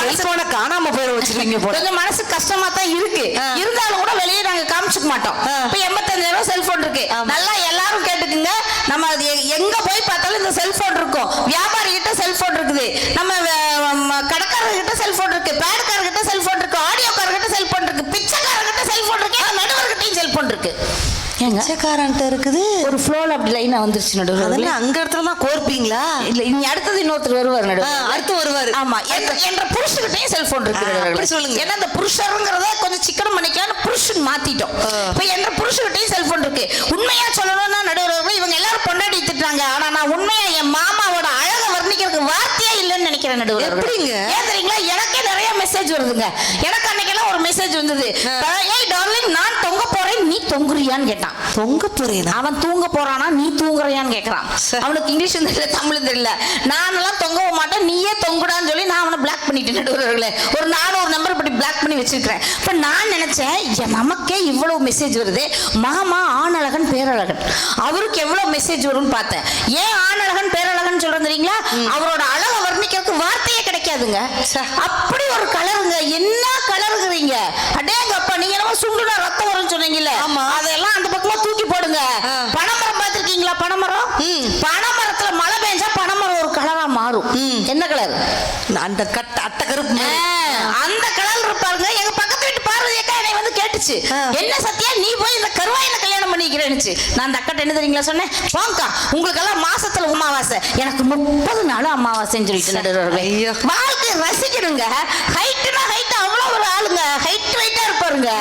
Speaker 1: செல்போனை காணாம போயிட வச்சிருக்கீங்க போல.
Speaker 2: கொஞ்சம் மனசு கஷ்டமா தான் இருக்கு, இருந்தாலும் கூட வெளியே நாங்க காமிச்சுக்க மாட்டோம். இப்ப 85,000 செல்போன் இருக்கு, நல்லா எல்லாரும் கேட்டுக்குங்க. நம்ம எங்க போய் பார்த்தாலும் இந்த செல்போன் இருக்கும். வியாபாரி கிட்ட செல்போன் இருக்குது, நம்ம கடைக்காரர்கிட்ட செல்போன் இருக்கு, பேடுக்காரர்கிட்ட செல்போன் இருக்கு, ஆடியோக்காரர்கிட்ட செல்போன் இருக்கு, பிச்சைக்காரர்கிட்ட செல்போன் இருக்கு, நடுவர்கிட்டையும் செல்போன் இருக்கு.
Speaker 1: பிச்சைக்காரன்ட்ட இருக்குது.
Speaker 2: ஒரு ஃப்ளோல அப்படி லைனா வந்துருச்சு நடுவர்களே.
Speaker 1: அங்க இடத்துல தான் கோர்ப்பீங்களா?
Speaker 2: இல்ல, இனி அடுத்தது இன்னொருத்தர் வருவார் நடுவர்.
Speaker 1: அடுத்து வருவாரு.
Speaker 2: ஆமா, என்ற புருஷன்கிட்டயும் செல்போன் இருக்கு.
Speaker 1: அப்படி சொல்லுங்க.
Speaker 2: ஏன்னா அந்த புருஷருங்கிறத கொஞ்சம் சிக்கனம் பண்ணிக்கலாம், புருஷன் மாத்திட்டோம். இப்ப என்ற புருஷன்கிட்டயும் செல்போன் இருக்கு. உண்மையா சொல்லணும்னா நடுவர்கள், இவங்க எல்லாரும் பொண்டாடி திட்டுறாங்க, ஆனா நான் உண்மையா என் மாமாவோட அழகை வர்ணிக்கிறதுக்கு வார்த்தையே இல்லைன்னு நினைக்கிறேன் நடுவர்.
Speaker 1: எப்படிங்க?
Speaker 2: ஏன் தெரியுங்களா, எனக்கே நிறைய மெசேஜ் வருதுங்க. எனக்கு அன்னைக்கெல்லாம் ஒரு மெசேஜ் வந்தது, ஏய் டார்லிங், நான் தொங்க போறேன், நீ தொங்குறியான்னு கேட்டான்.
Speaker 1: தொங்க போறேன்?
Speaker 2: அவன் தூங்க போறானா, நீ தூங்குறியான்னு கேக்குறான். அவனுக்கு இங்கிலீஷ் தெரியல, தமிழ் தெரியல. நானெல்லாம் தொங்கவே மாட்டேன், நீயே தொங்குடான்னு சொல்லி நான் அவனை பிளாக் பண்ணிட்டேன் நடுவர்களே. ஒரு 400 நம்பர் இப்படி பிளாக் பண்ணி வச்சிருக்கிறேன். இப்ப நான் நினைச்சேன், நமக்கே இவ்வளவு மெசேஜ் வருது, மாமா ஆணழகன் பேரழகன், அவருக்கு எவ்வளவு மெசேஜ் வரும்னு பார்த்தேன். ஏன் ஆணழகன் பேரழகன் சொல்றேன் தெரியுங்களா? அவரோட அழகை வர்ணிக்கிறதுக்கு வார்த்தையே கிடைக்காதுங்க. அப்படி ஒரு கலருங்க, என்ன கலருங்கிறீங்க? அடேங்கப்பா, நீங்க என்னமோ சுண்டுனா ரத்தம் வரும்னு சொன்னீங்கல்ல, அதெல்லாம் அந்த பக்கமா தூக்கி போடுங்க. பனைமரம் பார்த்திருக்கீங்களா? பனைமரம், பனைமரத்துல மழை பெஞ்சா பனைமரம் ஒரு கலரா மாறும். என்ன கலர்?
Speaker 1: அந்த அட்டை கருப்பு,
Speaker 2: அந்த கலர் இருப்பாருங்க. எங்க பக்கத்து வீட்டு பார்வதி அக்கா என்னை வந்து கேட்டுச்சு, என்ன சத்தியா நீ போய் இந்த கருவாயின கல்யாணம் பண்ணிக்கிறேன்னு. நான் அந்த அக்கா என்ன தெரியுங்களா சொன்னேன், வாங்கக்கா, உங்களுக்கு எல்லாம் மாசத்துல அமாவாசை, எனக்கு 30 நாள் அமாவாசைன்னு சொல்லிட்டு நடுவர்களே. வாழ்க்கை ரசிக்கணுங்க. ஹைட்னா ஹைட், அவ்வளவு ஒரு ஆளுங்க, ஹைட் வெயிட்டா இருப்பாருங்க.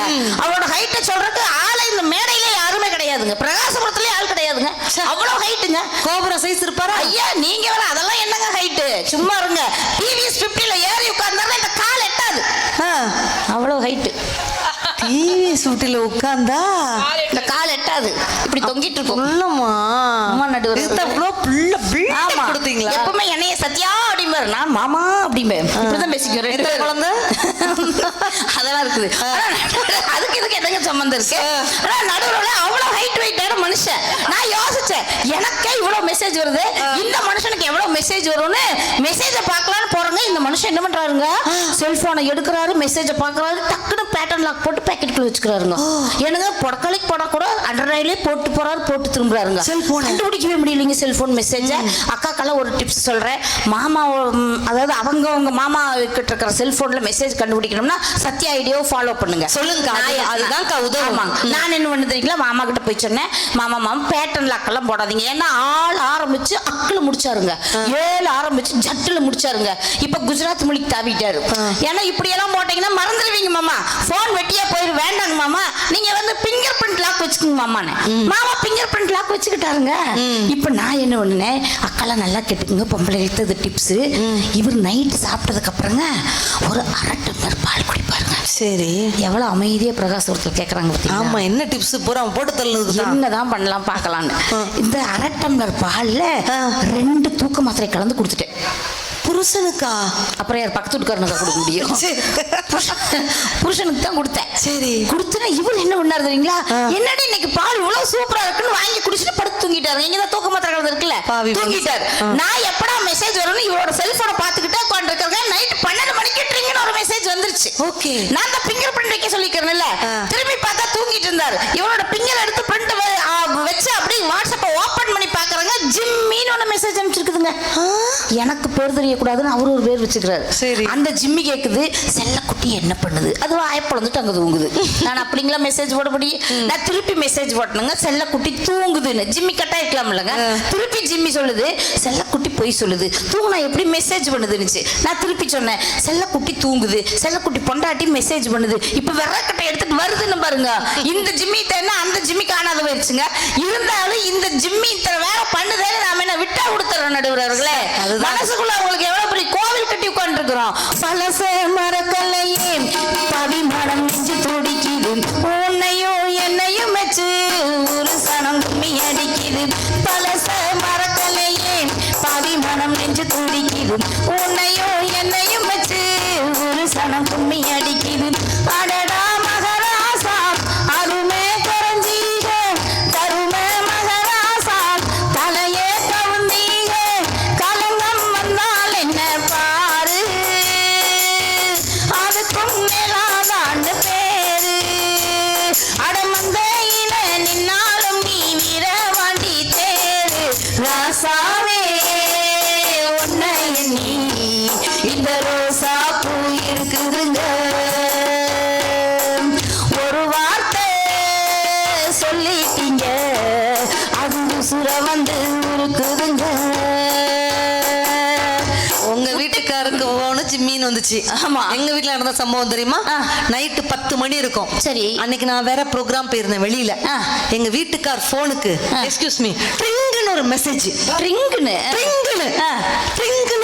Speaker 2: அவரோட ஹைட்டை சொல்றதுக்கு ஆளை இந்த மேடையில யாருமே கிடையாதுங்க, பிரகாசபுரத்திலே ஆள் கிடையாதுங்க, அவ்வளவு ஹைட்டுங்க.
Speaker 1: கோபுர சைஸ் இருப்பாரு.
Speaker 2: ஐயா நீங்க வேற அதெல்லாம் என்னங்க ஹைட்டு, சும்மா இருங்க. டிவிஎஸ் 50ல ஏறி உட்கார்ந்தாருன்னா இந்த கால் எட்டாது, அவ்வளவு ஹைட்டு.
Speaker 1: டிவி சூட்டில உட்கார்ந்தா
Speaker 2: இந்த கால் எட்டாது, இப்படி தொங்கிட்டு இருக்கும்.
Speaker 1: கொடுத்தீங்களா?
Speaker 2: எப்பவுமே என்னைய சத்யா அப்படிம்பாரு, நான் மாமா அப்படிம்பேன். இப்படிதான் பேசிக்கிறேன்.
Speaker 1: குழந்தை
Speaker 2: அதெல்லாம் இருக்குது. அதுக்கு இதுக்கு என்னங்க சம்பந்தம் இருக்கு? நடுவுல அவ்வளவு ஹைட் வெயிட்டான மனுஷன். நான் யோசிச்சேன், எனக்கே இவ்வளவு மெசேஜ் வருது, இந்த மனுஷனுக்கு எவ்வளவு மெசேஜ் வரும்னு மெசேஜ பார்க்கலான்னு போறேங்க. இந்த மனுஷன் என்ன பண்றாருங்க, செல்போனை எடுக்கிறாரு, மெசேஜ பாக்குறாரு, டக்குனு பேட்டர்ன் லாக் போட்டு பாக்கெட்டுக்குள்ள வச்சுக்கிறாருங்க. எனக்கு பொடக்கலைக்கு போட கூட அண்டர்ரைலே போட்டு போறாரு, போட்டு திரும்புறாருங்க. செல்போன் கண்டுபிடிக்கவே முடியலைங்க செல்போன் மெசேஜ. அக்காக்கெல்லாம் ஒரு டிப்ஸ் சொல்றேன். மாமா, அதாவது அவங்க மாமா கிட்ட இருக்கிற செல்போன்ல மெசேஜ் கண்டுபிடிக்கணும்னா சத்யா ஐடியோ ஃபாலோ பண்ணுங்க.
Speaker 1: சொல்லுங்க, அதுதான் உதவும்.
Speaker 2: நான் என்ன பண்ணு தெரியுங்களா, மாமா கிட்ட போய் சொன்னேன், மாமா பேட்டர்ன் லாக் எல்லாம் போடாதீங்க. ஏன்னா ஆள் ஆரம்பிச்சு அக்கில் முடிச்சாருங்க, 7 ஆரம்பிச்சு ஜட்டில் முடிச்சாருங்க. இப்ப குஜராத் மொழிக்கு தாவிட்டாரு. ஏன்னா இப்படி எல்லாம் போட்டீங்கன்னா மறந்துடுவீங்க மாமா, போன் வெட்டியா போயிரு, வேண்டாங்க மாமா, நீங்க வந்து பிங்கர் பிரிண்ட் லாக் வச்சுக்கோங்க மாமான்னு. மாமா பிங்கர் பிரிண்ட் லாக் வச்சுக்கிட்டாருங்க. இப்ப நான் என்ன பண்ணுனேன், அக்காலாம் நல்லா கேட்டுக்குங்க, பொம்பளை எடுத்தது டிப்ஸ். இவர் நைட் சாப்பிட்டதுக்கு அப்புறங்க ஒரு 1/2 டம்ளர் பால் குடிப்பாருங்க.
Speaker 1: சரி,
Speaker 2: எவ்வளவு அமைதியா பிரகாசத்தில் கேக்குறாங்க.
Speaker 1: ஆமா, என்ன டிப்ஸ் பூரா போட்டு தள்ளுது,
Speaker 2: என்னதான் பண்ணலாம் பார்க்கலான்னு. இந்த 1/2 டம்ளர் பால்ல 2 தூக்க மாத்திரை கலந்து கொடுத்துட்டேன்
Speaker 1: புருஷனுக்கா.
Speaker 2: அப்புறம் யார் பக்கத்து வீட்டுக்காரனுக்கா கொடுக்க முடியும்? புருஷனுக்கு தான் கொடுத்தேன். சரி, கொடுத்தா இவர் என்ன பண்ணாரு தெரியுங்களா, என்னடி இன்னைக்கு பால் இவ்வளவு சூப்பரா இருக்குன்னு வாங்கி குடிச்சிட்டு படுத்து தூங்கிட்டாரு. இங்க தான் தூக்க மாத்திரை கலந்து இருக்குல்ல, தூங்கிட்டாரு. நான் எப்படா மெசேஜ் வரும்னு இவரோட செல்போனை பார்த்துக்கிட்டே உட்காந்துருக்கேன். நைட் 12 மணிக்கு ட்ரிங்னு ஒரு மெசேஜ் வந்துருச்சு. ஓகே, நான் தான் பிங்கர் பிரிண்ட் வைக்க சொல்லிக்கிறேன்ல, திரும்பி பார்த்தா தூங்கிட்டு இருந்தாரு. இவரோட பிங்கர் எடுத்து பிரிண்ட் வச்சு அப்படியே வாட்ஸ்அப்பை ஓபன் பண்ணி பாக்குறாங்க, ஜிம்மின்னு ஒன்று மெசேஜ் அனுப்பிச்சிருக்குதுங்க. எனக்கு பேர் தெரியக்கூடாதுன்னு அவரு ஒரு பேர் வச்சுக்கிறாரு.
Speaker 1: சரி.
Speaker 2: அந்த ஜிம்மி கேக்குது, செல்லக்குட்டி என்ன பண்ணுது? அது வாய்ப்பளந்துட்டு அங்க தூங்குது. நான் அப்படிங்களா மெசேஜ் போட முடியும்? நான் திருப்பி மெசேஜ் போட்டனுங்க, செல்லக்குட்டி தூங்குதுன்னு. ஜிம்மி கட்டா இருக்கலாம் இல்லைங்க. திருப்பி ஜிம்மி சொல்லுது, செல்லக்குட்டி பொய் சொல்லுது, தூங்குனா எப்படி மெசேஜ் பண்ணுதுன்னு. நான் திருப்பி சொன்னேன், செல்லக்குட்டி தூங்குது, செல்லக்குட்டி பொண்டாட்டி மெசேஜ் பண்ணுது. இப்ப விரக்கட்டை எடுத்துட்டு வருதுன்னு பாருங்க. இந்த ஜிம்மி என்ன அந்த ஜிம்மி காணாத போயிருச்சுங்க. இருந்தாலும் இந்த ஜிம்மி இத்தனை வேலை பண்ணுதேன்னு நாம என்ன விட்டா கொடுத்துறோம் நடுவர்களே. மனசுக்குள்ள அவங்களுக்கு எவ்வளவு பெரிய கோவில் கட்டி உட்கார்ந்து இருக்கிறோம். பழச மரக்கல்லையே பவிமரம் நெஞ்சு துடிக்குது, உன்னையும் என்னையும் வச்சு ஒரு சனம் கும்மி அடிக்குது. பழச மரக்கல்லையே பவிமரம் நெஞ்சு துடிக்குது, உன்னையும் என்னையும் வச்சு ஒரு சனம் கும்மி அடிக்குது. அடடா மகராசா அருமே குறைஞ்சீக, தருமே மகராசா தலையே கவுந்தீக, கலங்கம் வந்தால் என்ன பாரு, அதுக்கும் மேலாதாண்டு பேரு. அடமந்தையில நின்னாலும் நீ வீரவாண்டி தேரு. ராசாவே உன்னை எண்ணி இந்த ரோசா பூ இருக்குதுங்க. ஒரு வார்த்தை சொல்லிட்டீங்க, அது உசுர வந்து இருக்குதுங்க.
Speaker 1: உங்க வீட்டுக்காருக்கு ஒன்று ஜிம்மின்னு வந்துச்சு.
Speaker 2: ஆமா.
Speaker 1: எங்க வீட்டுல நடந்த சம்பவம் தெரியுமா? நைட்டு 10 மணி இருக்கும்.
Speaker 2: சரி.
Speaker 1: அன்னைக்கு நான் வேற ப்ரோக்ராம் போயிருந்தேன் வெளியில. எங்க வீட்டுக்கார் போனுக்கு எக்ஸ்கியூஸ் மீ ட்ரிங்னு ஒரு மெசேஜ்.
Speaker 2: ட்ரிங்னு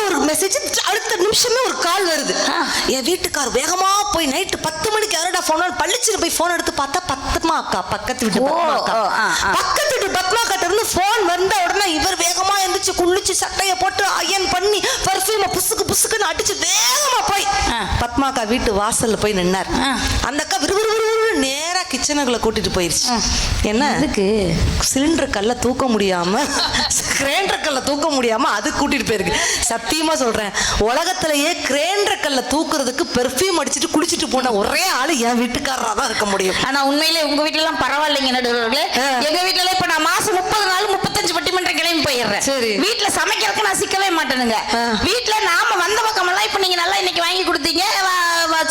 Speaker 1: ஒரு மெசேஜ். அடுத்த நிமிஷமே ஒரு கால் வருது. என் வீட்டுக்கார் வேகமா போய் நைட்டு 10 மணிக்கு யாரோட போன் பள்ளிச்சிட்டு போய் போன் எடுத்து பார்த்தா பத்மா அக்கா, பக்கத்து வீட்டு பத்மா அக்கா. பக்கத்து வீட்டு பத்மா அக்கா இருந்து போன் வந்த உடனே இவர் வேகமா எந்திரிச்சு குளிச்சு சட்டையை போட்டு அயன் பண்ணி பர்ஃபியூமை புசுக்கு புசுக்குன்னு அடிச்சு வேகமா போய் பத்மா அக்கா வீட்டு வாசல்ல போய் நின்னார். அந்த அக்கா விறுவிறு நேரா கிச்சனுக்குள்ள கூட்டிட்டு போயிருச்சு. என்ன
Speaker 2: அதுக்கு
Speaker 1: சிலிண்டர் கல்ல தூக்க முடியாம கிரைண்டர் கல்ல தூக்க முடியாம அது கூட்டிட்டு போயிருக்கு. சத்தியமா சொல்றேன், உலகத்திலேயே கிரைண்டர் கல்ல தூக்குறதுக்கு பெர்ஃபியூம் அடிச்சுட்டு குளிச்சுட்டு போன ஒரே ஆளு என் வீட்டுக்காரரா தான் இருக்க முடியும்.
Speaker 2: ஆனா உண்மையிலே உங்க வீட்டுல எல்லாம் பரவாயில்லைங்க நடுவர்களே. எங்க வீட்டுல இப்ப நான் மாசம் 30 நாள் 35 பட்டிமன்றம் கிளம்பி போயிடுறேன்.
Speaker 1: சரி.
Speaker 2: வீட்டுல சமைக்கிறதுக்கு நான் சிக்கவே மாட்டேனுங்க. வீட்டுல நாம வந்த பக்கம் எல்லாம் இப்ப நீங்க நல்லா இன்னைக்கு வாங்கி கொடுத்தீங்க,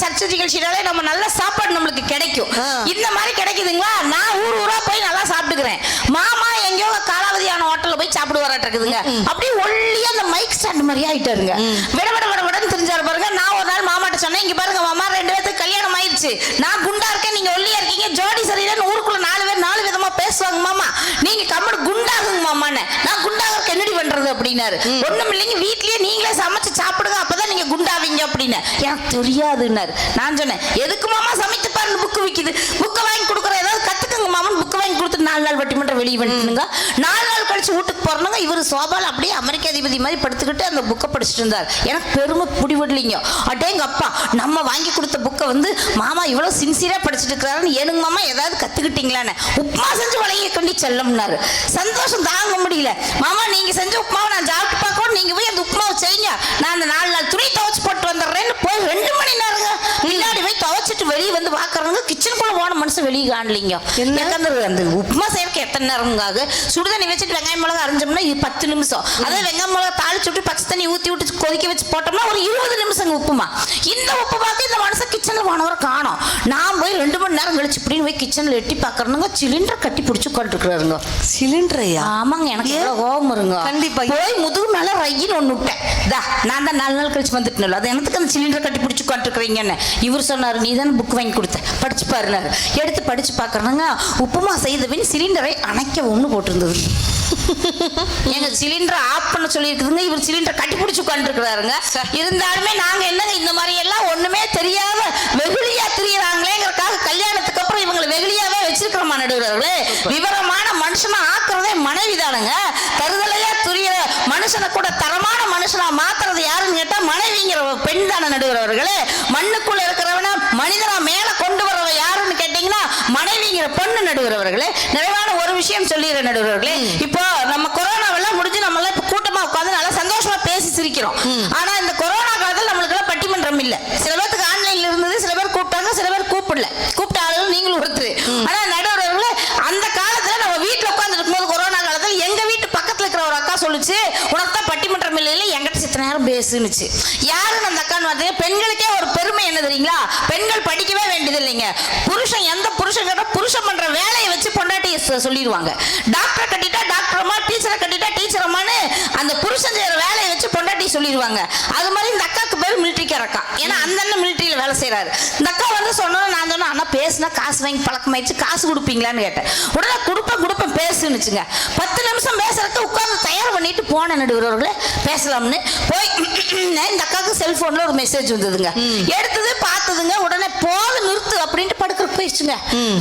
Speaker 2: சர்ச்சை நிகழ்ச்சினாலே நம்ம நல்ல சாப்பாடு நம்மளுக்கு கிடைக்கும். இந்த மாதிரி கிடைக்குதுங்களா? நான் ஊரா போய் நல்லா சாப்பிட்டுக்கிறேன். மாமா எங்கேயோ காலாவதியான ஹோட்டல்ல போய் சாப்பிடு வராட்டுக்குதுங்க. அப்படியே ஒல்லியா அந்த மைக் ஸ்டாண்ட் மாதிரி ஆயிட்டாருங்க. விடவிடன்னு தெரிஞ்சாரு பாருங்க. நான் ஒரு நாள் மாமாட்ட சொன்னேன், இங்க பாருங்க மாமா 2 பேருக்கு கல்யாணம் ஆயிடுச்சு, நான் குண்டா இருக்கேன், நீங்க ஒல்லியா இருக்கீங்க, ஜோடி சரியில்லைன்னு ஊருக்குள்ள 4 பேர் 4 விதமா பேசுவாங்க மாமா, நீங்க கம்மடு குண்டாகுங்க மாமான்னு. நான் குண்டாக என்னடி பண்றது அப்படின்னாரு. ஒண்ணும் இல்லைங்க, வீட்லயே நீங்களே சமைச்சு சாப்பிடுங்க, அப்பதான் நீங்க குண்டாவீங்க அப்படின்னு. எனக்கு தெரியாதுன்னாரு. நான் சொன்னேன், எதுக்கு மாமா சமைச்சு பாருங்க, புக்கு விக்குது, புக்கை வாங்கி கொடுக்குற, ஏதாவது கத்துக்கங்க மாமன். புக்கை வாங்கி கொடுத்து 4 நாள் பட்டிமன்றம் வெளியே வந்துட்டுங்க. 4 நாள் கழிச்சு வீட்டுக்கு போறணுங்க. இவர் சோபால அப்படியே அமெரிக்க அதிபதி மாதிரி படுத்துக்கிட்டு அந்த புக்கை படிச்சுட்டு இருந்தார். எனக்கு பெருமை பிடிபடலிங்க. அடேங்க அப்பா, நம்ம வாங்கி கொடுத்த புக்கை வந்து மாமா இவ்வளவு சின்சியரா படிச்சுட்டு இருக்கிறாருன்னு. ஏனுங்க மாமா ஏதாவது கத்துக்கிட்டீங்களான்னு. உப்புமா செஞ்சு வழங்கி கொண்டு செல்லம்னாரு. சந்தோஷம் தாங்க முடியல. மாமா நீங்க செஞ்ச உப்புமாவை நான் சாப்பிட்டு பார்க்கணும், நீங்க போய் அந்த உப்புமாவை செய்யுங்க, நான் அந்த 4 நாள் துணி துவைச்சு போட்டு வந்துடுறேன்னு போய் 2 மணி நேரங்க முன்னாடி போய் துவைச்சிட்டு வெளியே வந்து பாக்குறாங்க. கிச்சனுக்குள்ள போன மனுஷன் வெளியே காணலிங்க. அந்த உப்புமா செய்யறதுக்கு எத்தனை நேரங்க ஆகு? சுடுதண்ணி வச்சுட்டு வெங்காயம் மிளகா அரைஞ்சோம்னா 10 நிமிஷம். அதாவது வெங்காயம் மிளகா தாளிச்சு விட்டு பச்சை தண்ணி ஊத்தி விட்டு கொதிக்க வச்சு போட்டோம்னா ஒரு 20 நிமிஷம் உப்புமா. இந்த உப்புமாக்கு இந்த மனுஷன் கிச்சன்ல போனவரை காணோம். நான் போய் 2 மணி நேரம் கழிச்சு இப்படின்னு போய் கிச்சன்ல எட்டி பாக்குறேங்க. சிலிண்டர் கட்டி பிடிச்சு உட்காந்துருக்காருங்க.
Speaker 1: சிலிண்டரையா?
Speaker 2: ஆமாங்க, எனக்கு கோபம் இருங்க.
Speaker 1: கண்டிப்பா
Speaker 2: போய் முதுகு மேல ரயின்னு ஒண்ணு விட்டேன். நான் தான் 4 நாள் கழிச்சு வந்துட்டேன். அது எனக்கு அந்த சிலிண்டர் கட்டி பிடிச்சு உட்காந்துருக்கீங்கன்னு. இவர் சொன்னாரு, நீ தானே புக் வாங்கி கொடுத்த, படிச்சு பாருனாரு. எடுத்து படிச்சு பாக்குறாங்க. உப்புமா செய்தவின் சிலிண்டரை அணைக்கவும் போட்டிருந்தது. எங்க சிலிண்டர் ஆஃப் பண்ண சொல்லி இருக்குதுங்க. இவர் சிலிண்டர் கட்டி பிடிச்சு உட்காந்துருக்கிறாருங்க. இருந்தாலுமே நாங்க என்னங்க இந்த மாதிரி எல்லாம் ஒண்ணுமே தெரியாம வெகுளியா திரியறாங்களேங்கிறதுக்காக கல்யாணத்துக்கு அப்புறம் இவங்களை வெகுளியாவே வச்சிருக்கிறோமா நடுவர்களே? விவரமான மனுஷனா ஆக்குறதே மனைவி தானுங்க. தருதலையா துரியற மனுஷனை கூட தரமான மனுஷனா மாத்துறது யாருன்னு கேட்டா மனைவிங்கிற பெண் தானே நடுவர்களே. மண்ணுக்குள்ள இருக்கிறவன மனிதனா மேல கொண்டு வரவ யாருன்னு கேட்டீங்கன்னா மனைவிங்கிற பொண்ணு நடுவர்களே. நிறைவான ஒரு விஷயம் சொல்லிடுற நடுவர்களே. இப்போ நம்ம கொரோனாவெல்லாம் முடிஞ்சு நம்ம எல்லாம் இப்ப கூட்டமா உட்காந்து நல்லா சந்தோஷமா பேசி சிரிக்கிறோம். ஆனா இந்த கொரோனா காலத்துல நம்மளுக்கு எல்லாம் பட்டிமன்றம் இல்ல. சில பேருக்கு ஆன்லைன்ல இருந்தது, சில பேர் கூப்பிட்டாங்க, சில பேர் கூப்பிடல. கூப்பிட்ட ஆளுகள் நீங்களும் ஒருத்தர். ஆனா நடுவர்களே, அந்த காலத்துல நம்ம வீட்டுல உட்கார்ந்து இருக்கும்போது கொரோனா காலத்துல எங்க வீட்டு பக்கத்துல இருக்கிற ஒரு அக்கா பேசுனுச்சு. யாருன்னு அந்த அக்கான்னு பார்த்தீங்கன்னா, பெண்களுக்கே ஒரு பெருமை என்ன தெரியுங்களா, பெண்கள் படிக்கவே வேண்டியது இல்லைங்க. புருஷன் எந்த புருஷன் கேட்டா புருஷன் பண்ற வேலையை வச்சு பொண்டாட்டி சொல்லிடுவாங்க. டாக்டரை கட்டிட்டா டாக்டர் அம்மா, டீச்சரை கட்டிட்டா டீச்சர் அம்மான்னு அந்த புருஷன் செய்யற வேலையை வச்சு பொண்டாட்டி சொல்லிடுவாங்க. அது மாதிரி இந்த அக்காக்கு பேர் மிலிட்டரிக்கார அக்கா. ஏன்னா அந்த அண்ணன் மிலிட்டரியில வேலை செய்யறாரு. இந்த அக்கா வந்து சொன்னோம், நான் சொன்னேன் அண்ணா பேசுனா காசு வாங்கி பழக்கமாயிடுச்சு, காசு கொடுப்பீங்களான்னு கேட்டேன். உடனே கொடுப்பேன் பேசுன்னுச்சுங்க. 10 நிமிஷம் பேசுறதுக்கு உட்கார்ந்து தயார் பண்ணிட்டு போன நடுவர்களே பேசலாம்னு போய் இந்த அக்காவுக்கு செல்போன்ல ஒரு மெசேஜ் வந்ததுங்க. எடுத்தது பார்த்ததுங்க. உடனே போது நிறுத்து அப்படின்ட்டு படுக்கிற போயிடுச்சுங்க.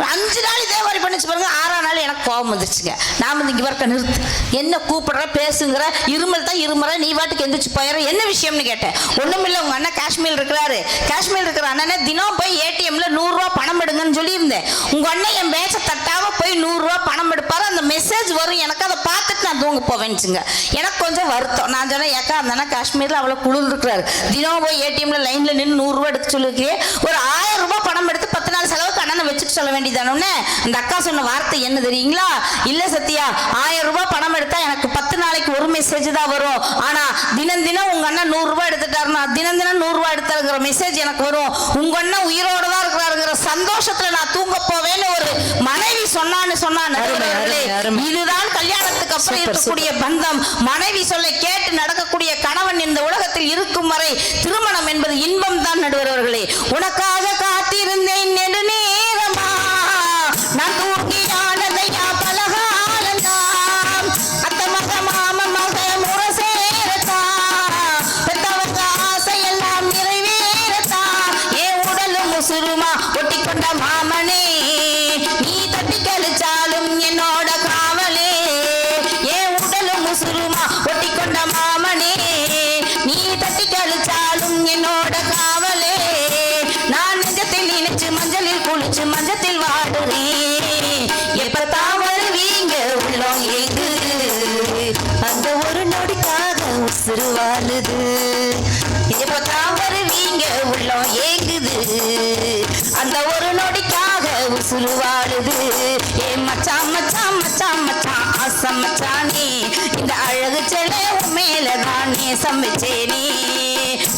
Speaker 2: 5 நாள் இதே மாதிரி பண்ணிச்சு பாருங்க. 6ஆம் நாள் எனக்கு கோபம் வந்துருச்சுங்க. நான் வந்து இங்க வரைக்கும் நிறுத்து, என்ன கூப்பிடுற பேசுங்கிற, இருமல் தான் இருமுறை, நீ வாட்டுக்கு எந்திரிச்சு போயிடுற, என்ன விஷயம்னு கேட்டேன். ஒண்ணுமில்ல, உங்க அண்ணன் காஷ்மீர் இருக்கிறாரு, காஷ்மீர் இருக்கிற அண்ணனே தினம் போய் ஏடிஎம்ல 100 ரூபாய் பணம் எடுங்கன்னு சொல்லி இருந்தேன். உங்க அண்ணன் என் பேச்ச தட்டாம போய் 100 ரூபாய் பணம் எடுப்பாரு, அந்த மெசேஜ் வரும் எனக்கு, அதை பார்த்துட்டு நான் தூங்க போவேன்னுச்சுங்க. எனக்கு கொஞ்சம் வருத்தம். நான் சொன்னேன், ஏக்கா அந்த அண்ணன் காஷ்மீர்ல அவ்வளவு குளிர் இருக்கிறாரு, தினம் போய் ஏடிஎம்ல லைன்ல நின்று 100 ரூபாய் எடுத்து சொல்லிருக்கே, ஒரு 1000 ரூபாய் பணம் எடுத்து 10 நாள் செலவுக்கு அண்ணனை வச்சுட்டு சொல்ல வேண்டியதானே. அந்த அக்கா சொன்ன வார்த்தை என்ன தெரியுங்களா, இல்ல சத்யா 1000 ரூபாய் பணம் எடுத்தா எனக்கு 10 நாளைக்கு ஒரு மெசேஜ் தான் வரும், ஆனா தினம் தினம் உங்க அண்ணன் 100 ரூபாய் எடுத்துட்டாருன்னா தினம் தினம் 100 ரூபாய் எடுத்தாருங்கிற மெசேஜ் எனக்கு வரும், உங்க அண்ணன் உயிரோட தான் இருக்கிறாருங்கிற சந்தோஷத்துல நான் தூங்க போவேன்னு ஒரு மனைவி சொன்னான்னு சொன்னான். இதுதான் கல்யாணத்துக்கு அப்புறம் இருக்கக்கூடிய பந்தம். மனைவி சொல்ல கேட்டு நடக்கக்கூடிய கணவன் இந்த உலகத்தில் இருக்கும் வரை திருமணம் என்பது இன்பம் தான். நடுவர்களே, உனக்காக காத்திருந்தேன் நெடுநேரமா, நான் தூங்கினானதையா பலகாலந்தான், அத்த மக மாம மக முறை சேரத்தா, பெத்தவங்க ஆசையெல்லாம் நிறைவேறத்தா, என் உடலும் முசுருமா ஒட்டி கொண்ட மாமனே, நீ தட்டி கழிச்சாலும் என்னோட காவலே, என் உடலும் முசுருமா ஒட்டி கொண்ட மாமனே, நீ தட்டி கழிச்சாலும் என்னோட காவலே, நான் நெஞ்சத்தில் நினைச்சு மஞ்சளில் குளிச்சு மஞ்சத்தில் வாடுறேன், எப்பதான் வருவீங்க உள்ளம் ஏது, அந்த ஒரு நொடிக்காக உசுறு வாழுது, எப்பதான் வருவீங்க உள்ளம் ஏங்குது, அந்த ஒரு நொடிக்காக உசுறு வாழுது, ஏ மச்சான் மச்சான் மச்சான் மச்சான் ஆசை மச்சானே, இந்த அழகு செலை மேலதானே சமைச்சேனே.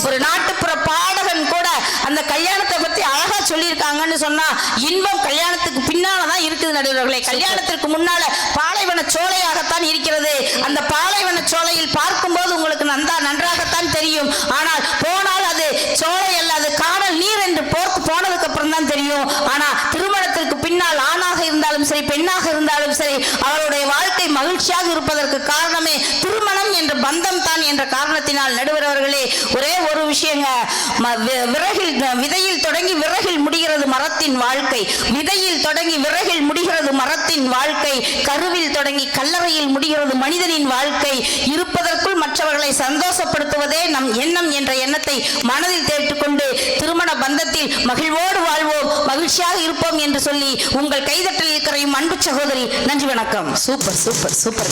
Speaker 2: ஒரு நாட்டுப்புற பாடகன் கூட அந்த கல்யாணத்தை பத்தி அழகா சொல்லியிருக்காங்கன்னு சொன்னா, இன்பம் கல்யாணத்துக்கு பின்னாலதான் இருக்குது நடுவர்களே. கல்யாணத்திற்கு முன்னால பாலைவன சோலையாகத்தான் இருக்கிறது. அந்த பாலைவன சோலையில் பார்க்கும்போது உங்களுக்கு நன்றாகத்தான் தெரியும். ஆனால் போனால் அது சோலை அல்ல, அது காணல் நீர் என்று போனதுக்கு அப்புறம் தான் தெரியும். ஆனா திருமணத்திற்கு பின்னால் ஆணாக இருந்தாலும் சரி பெண்ணாக இருந்தாலும் சரி அவருடைய வாழ்க்கை மகிழ்ச்சியாக இருப்பதற்கு காரணமே திருமணம் என்ற பந்தம் தான் என்ற காரணத்தினால் நடுவர்களே, ஒரே ஒரு விஷயங்க, விதையில் தொடங்கி விறகில் முடிகிறது மரத்தின் வாழ்க்கை, விதையில் தொடங்கி விறகில் முடிகிறது மரத்தின் வாழ்க்கை, கருவில் தொடங்கி கல்லறையில் முடிகிறது மனிதனின் வாழ்க்கை, இருப்பதற்குள் மற்றவர்களை சந்தோஷப்படுத்துவதே நம் எண்ணம் என்ற எண்ணத்தை மனதில் தேர்த்துக்கொண்டு திருமண பந்தத்தில் மகிழ்வோடு வாழ்வோம், மகிழ்ச்சியாக இருப்போம் என்று சொல்லி உங்கள் கைதட்டல் இருக்கிறையும் அன்பு சகோதரி, நன்றி வணக்கம்.
Speaker 1: Super super super.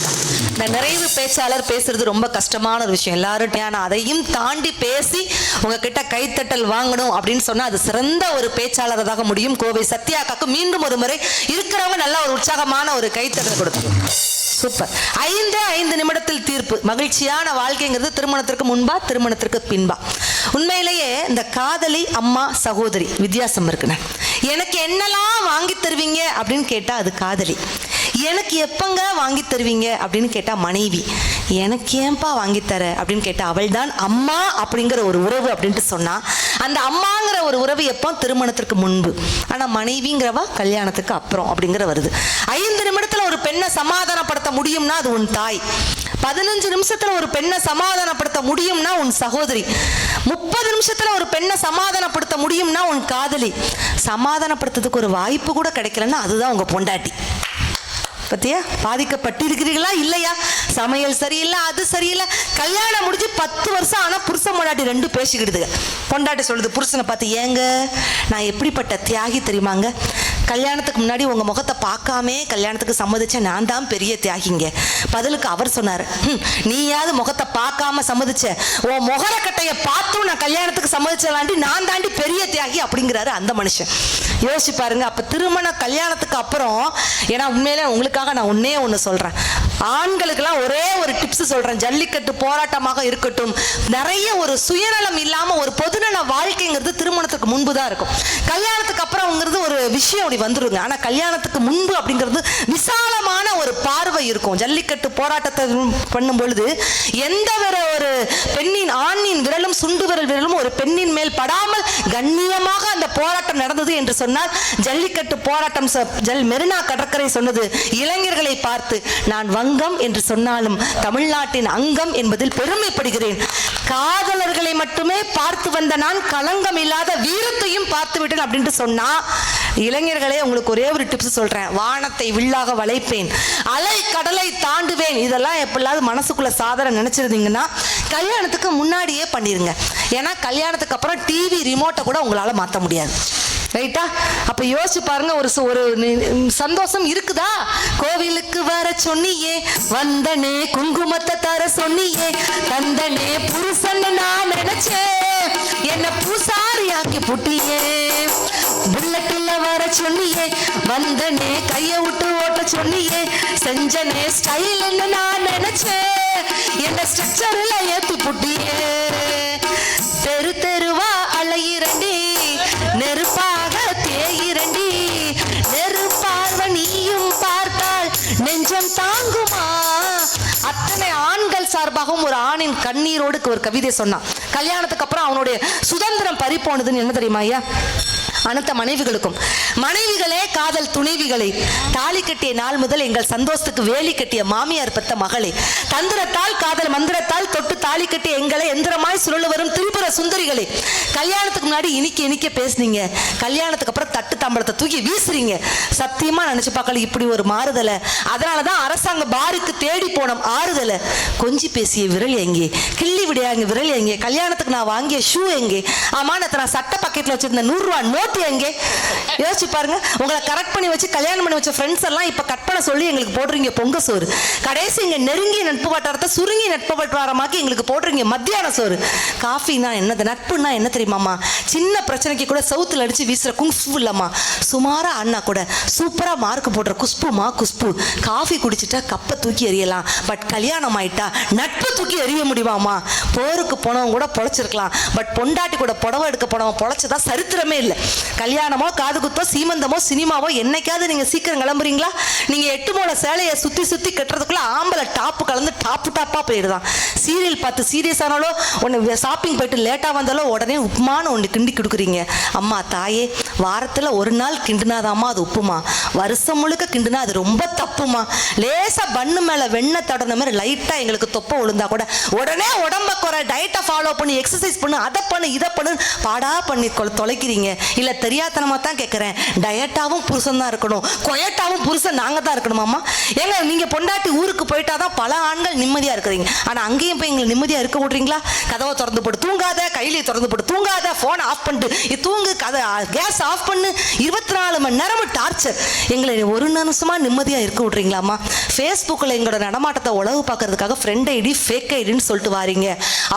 Speaker 1: இந்த நிறைவு பேச்சாளர் பேசுறது ரொம்ப கஷ்டமான ஒரு விஷயம் எல்லாரும். அதையும் தாண்டி பேசி உங்ககிட்ட கைத்தட்டல் வாங்கணும் அப்படின்னு சொன்னா அது சிறந்த ஒரு பேச்சாளராக முடியும். கோவை சத்யாக்காக்கு மீண்டும் ஒரு முறை இருக்கிறவங்க நல்ல ஒரு உற்சாகமான ஒரு கைத்தட்டல் கொடுக்கணும். சூப்பர். 5 நிமிடத்தில் தீர்ப்பு. மகிழ்ச்சியான வாழ்க்கைங்கிறது திருமணத்திற்கு முன்பா திருமணத்திற்கு பின்பா? உண்மையிலேயே இந்த காதலி அம்மா சகோதரி வித்தியாசம் இருக்குண்ணே. எனக்கு என்னெல்லாம் வாங்கி தருவீங்க அப்படின்னு கேட்டா அது காதலி, எனக்கு எப்பங்க வாங்கி தருவீங்க அப்படின்னு கேட்டா மனைவி, எனக்கு ஏன்பா வாங்கித்தர அப்படின்னு கேட்டா அவள் தான் அம்மா அப்படிங்கிற ஒரு உறவு அப்படின்ட்டு சொன்னா, அந்த அம்மாங்கிற ஒரு உறவு எப்போ திருமணத்திற்கு முன்பு, ஆனா மனைவிங்கிறவா கல்யாணத்துக்கு அப்புறம் அப்படிங்கிற வருது. 5 நிமிடத்துல ஒரு பெண்ணை சமாதானப்படுத்த முடியும்னா அது உன் தாய், 15 நிமிஷத்துல ஒரு பெண்ணை சமாதானப்படுத்த முடியும்னா உன் சகோதரி, 30 நிமிஷத்துல ஒரு பெண்ணை சமாதானப்படுத்த முடியும்னா உன் காதலி, சமாதானப்படுத்துறதுக்கு ஒரு வாய்ப்பு கூட கிடைக்கலன்னா அதுதான் உங்க பொண்டாட்டி. பத்தியா, பாதிக்கப்பட்டிருக்கிறீர்களா இல்லையா? சமையல் சரியில்லை, அது சரியில்லை, கல்யாணம் முடிஞ்சு 10 வருஷம் ஆனா புருஷன் பொண்டாட்டி 2 பேசிக்கிடுதுங்க. பொண்டாட்டி சொல்லுது புருஷனை பார்த்து, ஏங்க நான் எப்படிப்பட்ட தியாகி தெரியுமாங்க, கல்யாணத்துக்கு முன்னாடி உங்க முகத்தை பார்க்காமே கல்யாணத்துக்கு சம்மதிச்ச நான் தான் பெரிய தியாகிங்க. பதிலுக்கு அவர் சொன்னார், நீயாவது முகத்தை பார்க்காம சம்மதிச்ச, உன் முகரக்கட்டையை பார்த்தும் நான் கல்யாணத்துக்கு சம்மதிச்சலாண்டி நான் தாண்டி பெரிய தியாகி அப்படிங்கிறாரு அந்த மனுஷன். யோசிச்சு பாருங்க. அப்ப திருமண கல்யாணத்துக்கு அப்புறம், ஏன்னா உண்மையிலே உங்களுக்காக நான் ஒன்னே ஒன்று சொல்றேன், ஆண்களுக்கெல்லாம் ஒரே ஒரு டிப்ஸ் சொல்றேன். ஜல்லிக்கட்டு போராட்டமாக இருக்கட்டும், நிறைய ஒரு சுயநலம் இல்லாம ஒரு பொதுநல வாழ்க்கைங்கிறது திருமணத்துக்கு முன்பு தான் இருக்கும். கல்யாணத்துக்கு அப்புறம்ங்கிறது ஒரு விஷயம் அப்படி வந்துருங்க. ஆனா கல்யாணத்துக்கு முன்பு அப்படிங்கிறது விசாலமான ஒரு பார்வை இருக்கும். ஜல்லிக்கட்டு போராட்டத்தை பண்ணும் பொழுது எந்த ஒரு பெண்ணின் ஆணின் விரலும் சுண்டு விரலும் ஒரு பெண்ணின் மேல் படாமல் கண்ணியமாக அந்த போராட்டம் நடந்தது என்று சொன்னால், ஜல்லிக்கட்டு போராட்டம் மெரினா கடற்கரை சொன்னது இளைஞர்களை பார்த்து, நான் வங்கம் என்று சொன்னாலும் தமிழ்நாட்டின் அங்கம் என்பதில் பெருமைப்படுகிறேன். காதலர்களை மட்டுமே பார்த்து வந்த நான் களங்கம் இல்லாத வீரத்தையும் பார்த்து விட்டேன் அப்படின்னு சொன்னா, இளைஞர்களே உங்களுக்கு ஒரே ஒரு டிப்ஸ் சொல்றேன். வானத்தை வில்லாக வளைப்பேன், அலை கடலை தாண்டுவேன். இதெல்லாம் எப்படியாவது மனசுக்குள்ள சாதனை நினைச்சிருந்தீங்கன்னா கல்யாணத்துக்கு முன்னாடியே பண்ணிருங்க. ஏன்னா கல்யாணத்துக்கு அப்புறம் டிவி ரிமோட்டை கூட உங்களால மாற்ற முடியாது. ரைட்டா? அப்ப யோசிச்சு பாருங்க, ஒரு சந்தோஷம் இருக்குதா? கோவிலுக்கு வர சொன்னியே, வந்தனே குங்குமத்தை தர சொன்னியே, தந்தனே புருஷன் நான் நினைச்சேன், என்ன பூசாரியாக்கி புட்டியே. புல்லட்டுல வர சொன்னியே, வந்தனே கைய விட்டு ஓட்ட சொன்னியே, செஞ்சனே ஸ்டைல்னு நான் நினைச்சேன், என்ன ஸ்ட்ரக்சர்ல ஏத்தி புட்டியே. தெரு தெருவா அலையிரண்டி, நெருப்பாக தேயிரண்டி, நெருப்பார்வ நீயும் பார்த்தால் நெஞ்சம் தாங்குமா. அத்தனை ஆண்கள் சார்பாகவும் ஒரு ஆணின் கண்ணீரோடு ஒரு கவிதை சொன்னான். கல்யாணத்துக்கு அப்புறம் அவனுடைய சுதந்திரம் பறிப்போனதுன்னு என்ன தெரியுமா ஐயா? அனைத்த மனைவிகளுக்கும், மனைவிகளே காதல் துணைவிகளை, தாலி கட்டிய நாள் முதல் எங்கள் சந்தோஷத்துக்கு வேலி கட்டிய மாமியார் பெத்த மகளே, தந்திரத்தால் காதல் மந்திரத்தால் தொட்டு தாலி கட்டிய எங்களை எந்திரமாய் சுழல வரும் திரிபுர சுந்தரிகளே, கல்யாணத்துக்கு முன்னாடி இனிக்க பேசுனீங்க, கல்யாணத்துக்கு அப்புறம் தட்டு தாம்பளத்தை தூக்கி வீசுறீங்க. சத்தியமா நினைச்சு பார்க்கல இப்படி ஒரு மாறுதலை. அதனாலதான் அரசாங்க பாருக்கு தேடி போனோம் ஆறுதலை. கொஞ்சி பேசிய விரல் எங்கே, கிள்ளி விடையாங்க விரல் எங்கே, கல்யாணத்துக்கு நான் வாங்கிய ஷூ எங்கே, ஆமா நான் சட்ட பாக்கெட்ல வச்சிருந்த 100 ரூபாய் நோட்டு எங்கே? யோசிச்சு பாருங்க. உங்களை கரெக்ட் பண்ணி வச்சு கல்யாணம் பண்ணி வச்ச ஃப்ரெண்ட்ஸ் எல்லாம் இப்ப கட் பண்ண சொல்லி எங்களுக்கு போடுறீங்க பொங்க சோறு. கடைசி இங்க நெருங்கிய நட்பு வட்டாரத்தை சுருங்கி நட்பு வட்டாரமாக்கி எங்களுக்கு போடுறீங்க மத்தியான சோறு. காஃபினா என்னது, நட்புன்னா என்ன தெரியுமாமா? சின்ன பிரச்சனைக்கு கூட சவுத்துல அடிச்சு வீசுற குங்ஃபு இல்லம்மா, சுமாரா அண்ணா கூட சூப்பரா மார்க் போடுற குஷ்புமா குஷ்பு. காஃபி குடிச்சிட்டா கப்பை தூக்கி எறியலாம், பட் கல்யாணம் ஆயிட்டா நட்பு தூக்கி எறிய முடியுமாமா? போருக்கு போனவங்க கூட பொழைச்சிருக்கலாம், பட் பொண்டாட்டி கூட புடவை எடுக்க போனவன் பொழைச்சதா சரித்திரமே இல்லை. கல்யாணமோ காது குத்தோ சீமந்தமோ சினிமாவோ என்னைக்காவது நீங்க சீக்கிரம் கிளம்புறீங்களா? நீங்க 8 மூல சேலையை சுத்தி சுத்தி கட்டுறதுக்குள்ள ஆம்பளை டாப்பு கலந்து டாப்பா போயிடுதான். சீரியல் பார்த்து சீரியஸ் ஆனாலோ, ஒன்று ஷாப்பிங் போயிட்டு லேட்டா வந்தாலோ உடனே உப்புமான்னு ஒன்று கிண்டி கொடுக்குறீங்க. அம்மா தாயே, வாரத்துல ஒரு நாள் கிண்டுனாதாம்மா அது உப்புமா, வருஷம் முழுக்க கிண்டுனா அது ரொம்ப தப்புமா. லேசா பண்ணு மேல வெண்ணெய் தடன மாதிரி லைட்டா எங்களுக்கு தொப்பை விழுந்தா கூட உடனே உடம்ப குறை, டயட்டை ஃபாலோ பண்ணி எக்ஸசைஸ் பண்ணு, அதை பண்ணு இதை பண்ணு பாடா பண்ணி தொலைக்கிறீங்க. இல்ல தெரியாதனமா தான் கேட்கிறேன், டயட்டாவும் புருஷன் தான் இருக்கணும், கொயட்டாவும் புருஷன் நாங்க தான் இருக்கணுமாமா? ஏங்க நீங்க பொண்டாட்டி ஊருக்கு போயிட்டாதான் பல ஆண்கள் நிம்மதியா இருக்கிறீங்க. ஆனா அங்கேயும் போய் எங்களை நிம்மதியா இருக்க விடுறீங்களா? கதவை திறந்து போட்டு தூங்காத, கையிலே திறந்து போட்டு தூங்காத, போன் ஆஃப் பண்ணிட்டு தூங்கு, கதை கேஸ் ஆஃப் பண்ணு, 24 மணி நேரமும் டார்ச்சர். எங்களை ஒரு நிமிஷமா நிம்மதியா இருக்க விடுறீங்களாமா? ஃபேஸ்புக்கில் எங்களோட நடமாட்டத்தை உளவு பார்க்கறதுக்காக ஃப்ரெண்ட் ஐடி ஃபேக் ஐடின்னு சொல்லிட்டு வாரீங்க.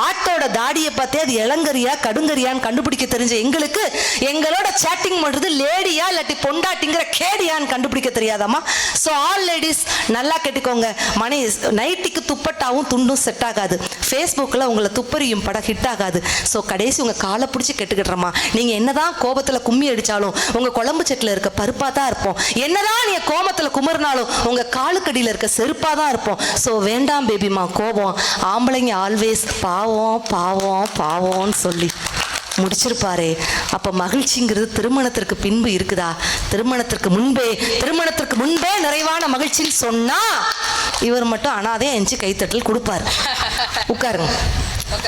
Speaker 1: ஆட்டோட தாடியை பார்த்தே அது இளங்கரியா கடுங்கரியான்னு கண்டுபிடிக்க தெரிஞ்ச எங்களுக்கு எங்களோட சேட்டிங் பண்றது லேடியா இல்லாட்டி பொண்டாட்டிங்கிற கேடியான்னு கண்டுபிடிக்க தெரியாதாமா? ஸோ ஆல் லேடிஸ் நல்லா கேட்டுக்கோங்க, மணி நைட்டிக்கு துப்பட்டாவும் துண்டும் செட் ஆகாது, ஃபேஸ்புக்கில் உங்களை துப்பறியும் படம் ஹிட் ஆகாது. ஸோ கடைசி உங்கள் காலை பிடிச்சி கெட்டுக்கிட்டுறமா. நீங்கள் என்னதான் கோபத்தில் கும்மி அடித்தாலும் உங்கள் குழம்பு செட்டில் இருக்க பருப்பாக தான் இருப்போம், என்னதான் நீங்கள் கோபத்தில் குமர்னாலும் உங்கள் காலுக்கடியில் இருக்க செருப்பாக தான் இருப்போம். ஸோ வேண்டாம் பேபிமா கோபம். ஆம்பளைங்க ஆல்வேஸ் பாவம் பாவம் பாவம்னு சொல்லி முடிச்சிருப்பாரு. அப்ப மகிழ்ச்சிங்கிறது திருமணத்திற்கு பின்பு இருக்குதா? திருமணத்திற்கு முன்பே நிறைவான மகிழ்ச்சின்னு சொன்னா இவர் மட்டும் அனாதையா எஞ்சி கைத்தட்டல் கொடுப்பாரு. உட்காருங்க.